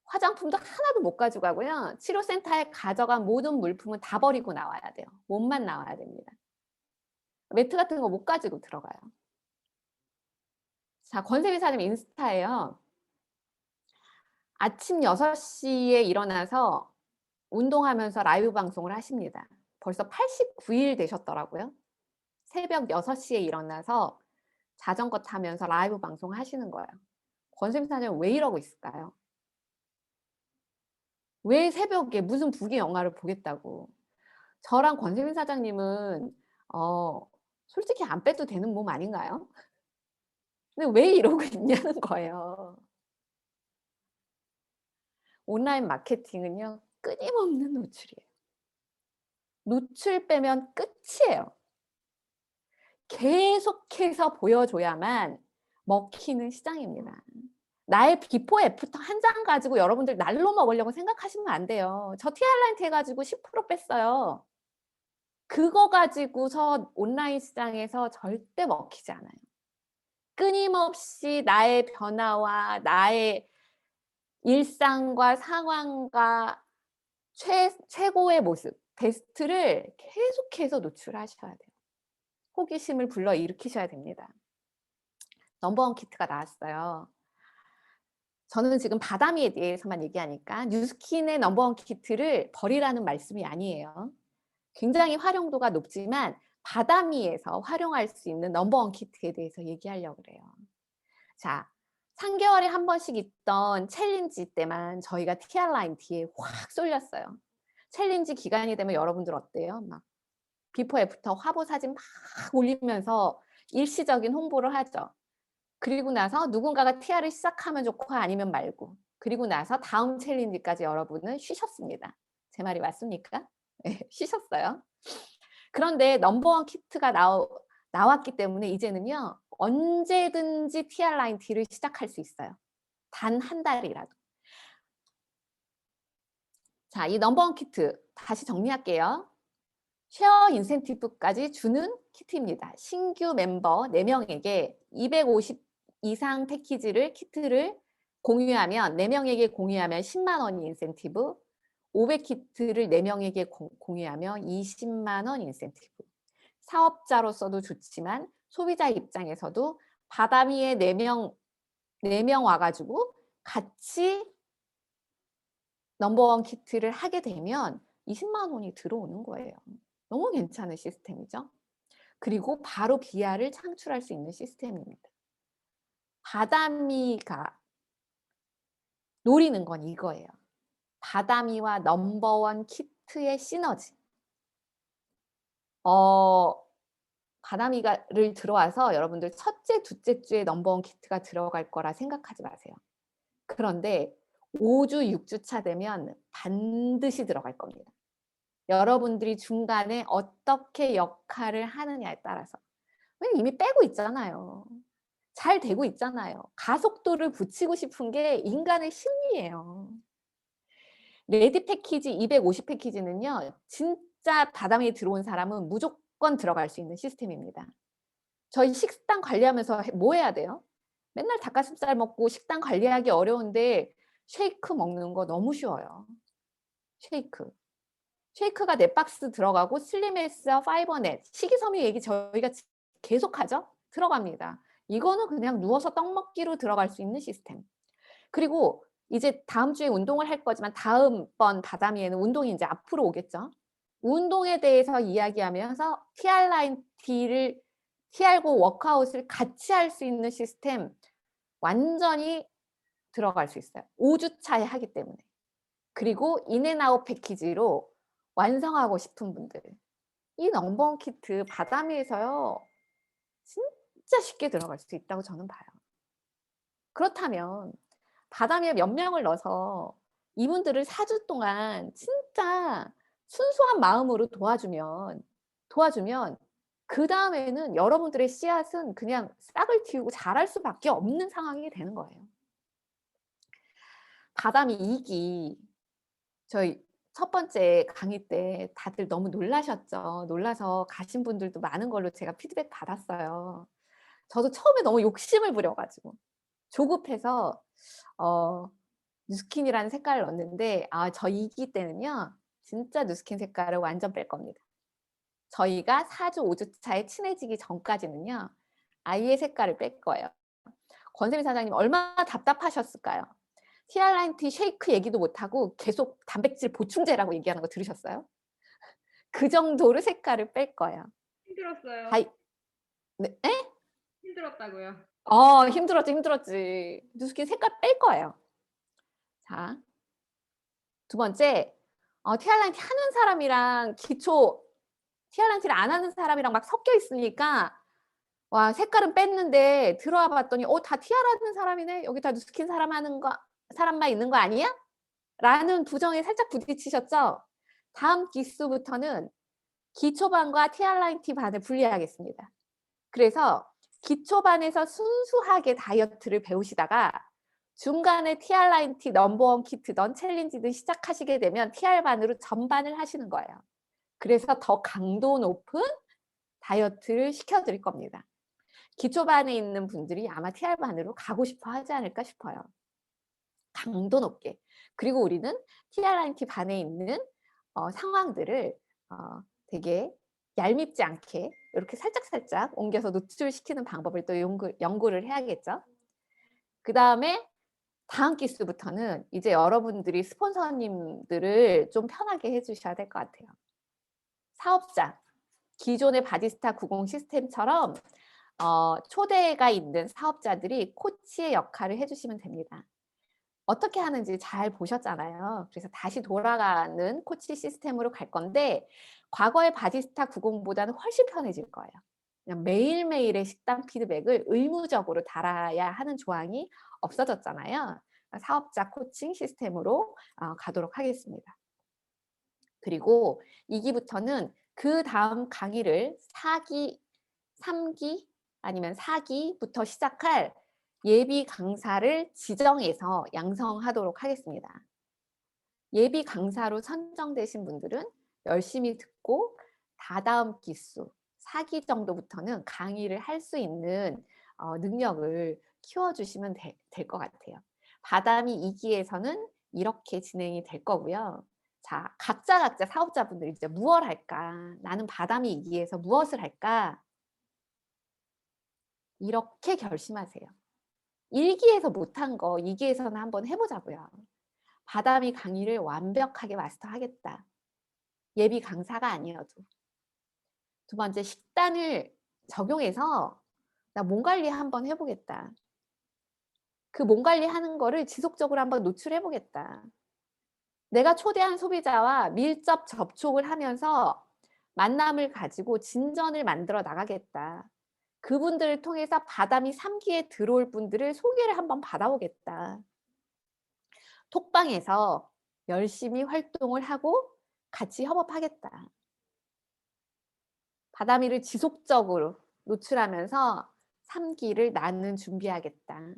화장품도 하나도 못 가져가고요. 치료센터에 가져간 모든 물품은 다 버리고 나와야 돼요. 몸만 나와야 됩니다. 매트 같은 거 못 가지고 들어가요. 자, 권세미사님 인스타예요. 아침 6시에 일어나서 운동하면서 라이브 방송을 하십니다. 벌써 89일 되셨더라고요. 새벽 6시에 일어나서 자전거 타면서 라이브 방송 하시는 거예요. 권세미사님 왜 이러고 있을까요? 왜 새벽에 무슨 부귀 영화를 보겠다고. 저랑 권세민 사장님은 솔직히 안 빼도 되는 몸 아닌가요? 근데 왜 이러고 있냐는 거예요. 온라인 마케팅은요. 끊임없는 노출이에요. 노출 빼면 끝이에요. 계속해서 보여줘야만 먹히는 시장입니다. 나의 비포 애프터 한 장 가지고 여러분들 날로 먹으려고 생각하시면 안 돼요. 저 티알라인트 해가지고 10% 뺐어요. 그거 가지고서 온라인 시장에서 절대 먹히지 않아요. 끊임없이 나의 변화와 나의 일상과 상황과 최고의 모습, 베스트를 계속해서 노출하셔야 돼요. 호기심을 불러일으키셔야 됩니다. 넘버원 키트가 나왔어요. 저는 지금 바다미에 대해서만 얘기하니까 뉴스킨의 넘버원 키트를 버리라는 말씀이 아니에요. 굉장히 활용도가 높지만 바다미에서 활용할 수 있는 넘버원 키트에 대해서 얘기하려고 그래요. 자, 3개월에 한 번씩 있던 챌린지 때만 저희가 TR라인 뒤에 확 쏠렸어요. 챌린지 기간이 되면 여러분들 어때요? 막 비포 애프터 화보 사진 막 올리면서 일시적인 홍보를 하죠. 그리고 나서 누군가가 TR을 시작하면 좋고 아니면 말고. 그리고 나서 다음 챌린지까지 여러분은 쉬셨습니다. 제 말이 맞습니까? 네, 쉬셨어요. 그런데 넘버원 키트가 나왔기 때문에 이제는요. 언제든지 TR라인 D를 시작할 수 있어요. 단 한 달이라도. 자, 이 넘버원 키트 다시 정리할게요. 쉐어 인센티브까지 주는 키트입니다. 신규 멤버 4명에게 250 이상 패키지를 키트를 공유하면 4명에게 공유하면 10만 원이 인센티브, 500키트를 4명에게 공유하면 20만 원 인센티브. 사업자로서도 좋지만 소비자 입장에서도 바다미에 4명 와가지고 같이 넘버원 키트를 하게 되면 20만 원이 들어오는 거예요. 너무 괜찮은 시스템이죠. 그리고 바로 BR을 창출할 수 있는 시스템입니다. 바다미가 노리는 건 이거예요. 바다미와 넘버원 키트의 시너지. 바다미를 들어와서 여러분들 첫째, 둘째 주에 넘버원 키트가 들어갈 거라 생각하지 마세요. 그런데 5주, 6주차 되면 반드시 들어갈 겁니다. 여러분들이 중간에 어떻게 역할을 하느냐에 따라서. 왜냐면 이미 빼고 있잖아요. 잘 되고 있잖아요. 가속도를 붙이고 싶은 게 인간의 심리예요. 레디 패키지 250 패키지는요. 진짜 바다미에 들어온 사람은 무조건 들어갈 수 있는 시스템입니다. 저희 식단 관리하면서 뭐 해야 돼요? 맨날 닭가슴살 먹고 식단 관리하기 어려운데 쉐이크 먹는 거 너무 쉬워요. 쉐이크. 쉐이크가 4박스 들어가고 슬림에스, 파이버넷, 식이섬유 얘기 저희가 계속하죠? 들어갑니다. 이거는 그냥 누워서 떡 먹기로 들어갈 수 있는 시스템. 그리고 이제 다음 주에 운동을 할 거지만 다음번 바다미에는 운동이 이제 앞으로 오겠죠? 운동에 대해서 이야기하면서 TR라인 D를 TR고 워크아웃을 같이 할 수 있는 시스템 완전히 들어갈 수 있어요. 5주 차에 하기 때문에. 그리고 인앤아웃 패키지로 완성하고 싶은 분들. 이 넘버원 키트 바다미에서요. 진짜 쉽게 들어갈 수 있다고 저는 봐요. 그렇다면 바다미에 몇 명을 넣어서 이분들을 4주 동안 진짜 순수한 마음으로 도와주면 그 다음에는 여러분들의 씨앗은 그냥 싹을 틔우고 자랄 수밖에 없는 상황이 되는 거예요. 바다미 2기 저희 첫 번째 강의 때 다들 너무 놀라셨죠. 놀라서 가신 분들도 많은 걸로 제가 피드백 받았어요. 저도 처음에 너무 욕심을 부려가지고 조급해서 누스킨이라는 색깔을 넣었는데 저 2기 때는요. 진짜 누스킨 색깔을 완전 뺄 겁니다. 저희가 4주, 5주 차에 친해지기 전까지는요. 아이의 색깔을 뺄 거예요. 권세미 사장님 얼마나 답답하셨을까요? TR라인 T 쉐이크 얘기도 못하고 계속 단백질 보충제라고 얘기하는 거 들으셨어요? 그 정도로 색깔을 뺄 거예요. 힘들었어요. 네? 힘들었다고요. 힘들었지. 누스킨 색깔 뺄 거예요. 자, 두 번째, TR라인 T 하는 사람이랑 기초 TR라인 T를 안 하는 사람이랑 막 섞여 있으니까 와 색깔은 뺐는데 들어와 봤더니 다 TR 하는 사람이네. 여기 다 누스킨 사람만 있는 거 아니야? 라는 부정에 살짝 부딪히셨죠? 다음 기수부터는 기초반과 TR라인 T 반을 분리하겠습니다. 그래서 기초반에서 순수하게 다이어트를 배우시다가 중간에 TR라인 T 넘버원 키트든 챌린지든 시작하시게 되면 TR반으로 전반을 하시는 거예요. 그래서 더 강도 높은 다이어트를 시켜드릴 겁니다. 기초반에 있는 분들이 아마 TR반으로 가고 싶어 하지 않을까 싶어요. 강도 높게. 그리고 우리는 TRINT 반에 있는 상황들을 되게 얄밉지 않게 이렇게 살짝살짝 옮겨서 노출시키는 방법을 또 연구를 해야겠죠. 그 다음에 다음 기수부터는 이제 여러분들이 스폰서님들을 좀 편하게 해주셔야 될 것 같아요. 사업자, 기존의 바디스타 90 시스템처럼 초대가 있는 사업자들이 코치의 역할을 해주시면 됩니다. 어떻게 하는지 잘 보셨잖아요. 그래서 다시 돌아가는 코치 시스템으로 갈 건데 과거의 바디스타 90보다는 훨씬 편해질 거예요. 그냥 매일매일의 식단 피드백을 의무적으로 달아야 하는 조항이 없어졌잖아요. 사업자 코칭 시스템으로 가도록 하겠습니다. 그리고 2기부터는 그 다음 강의를 4기, 3기 아니면 4기부터 시작할 예비 강사를 지정해서 양성하도록 하겠습니다. 예비 강사로 선정되신 분들은 열심히 듣고 다다음 기수 4기 정도부터는 강의를 할 수 있는 능력을 키워주시면 될 것 같아요. 바담이 2기에서는 이렇게 진행이 될 거고요. 자, 각자 사업자분들 이제 무엇 할까? 나는 바담이 2기에서 무엇을 할까? 이렇게 결심하세요. 1기에서 못한 거 2기에서는 한번 해보자고요. 바담이 강의를 완벽하게 마스터하겠다. 예비 강사가 아니어도. 두 번째, 식단을 적용해서 나 몸 관리 한번 해보겠다. 그 몸 관리하는 거를 지속적으로 한번 노출해보겠다. 내가 초대한 소비자와 밀접 접촉을 하면서 만남을 가지고 진전을 만들어 나가겠다. 그분들을 통해서 바담이 3기에 들어올 분들을 소개를 한번 받아오겠다. 톡방에서 열심히 활동을 하고 같이 협업하겠다. 바다미를 지속적으로 노출하면서 3기를 나는 준비하겠다.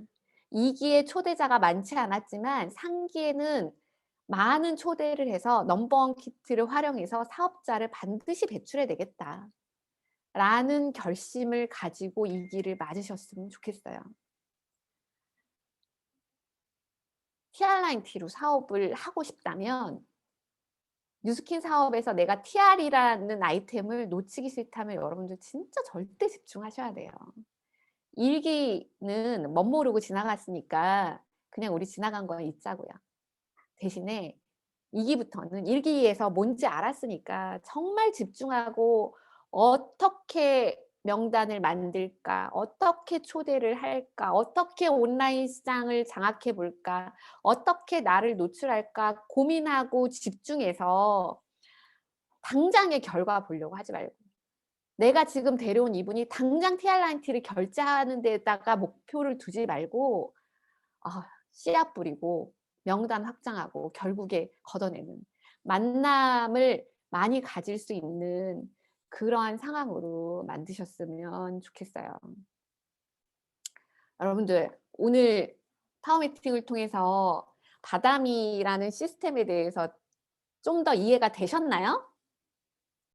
2기에 초대자가 많지 않았지만 3기에는 많은 초대를 해서 넘버원 키트를 활용해서 사업자를 반드시 배출해내겠다. 라는 결심을 가지고 2기를 맞으셨으면 좋겠어요. TRINT로 사업을 하고 싶다면 뉴스킨 사업에서 내가 TR이라는 아이템을 놓치기 싫다면 여러분들 진짜 절대 집중하셔야 돼요. 1기는 멋모르고 지나갔으니까 그냥 우리 지나간 거 잊자고요. 대신에 2기부터는 1기에서 뭔지 알았으니까 정말 집중하고 어떻게 명단을 만들까, 어떻게 초대를 할까, 어떻게 온라인 시장을 장악해 볼까, 어떻게 나를 노출할까 고민하고 집중해서 당장의 결과 보려고 하지 말고 내가 지금 데려온 이분이 당장 TRINT를 결제하는 데다가 목표를 두지 말고 씨앗 뿌리고 명단 확장하고 결국에 걷어내는 만남을 많이 가질 수 있는 그러한 상황으로 만드셨으면 좋겠어요. 여러분들 오늘 파워 미팅을 통해서 바다미라는 시스템에 대해서 좀 더 이해가 되셨나요?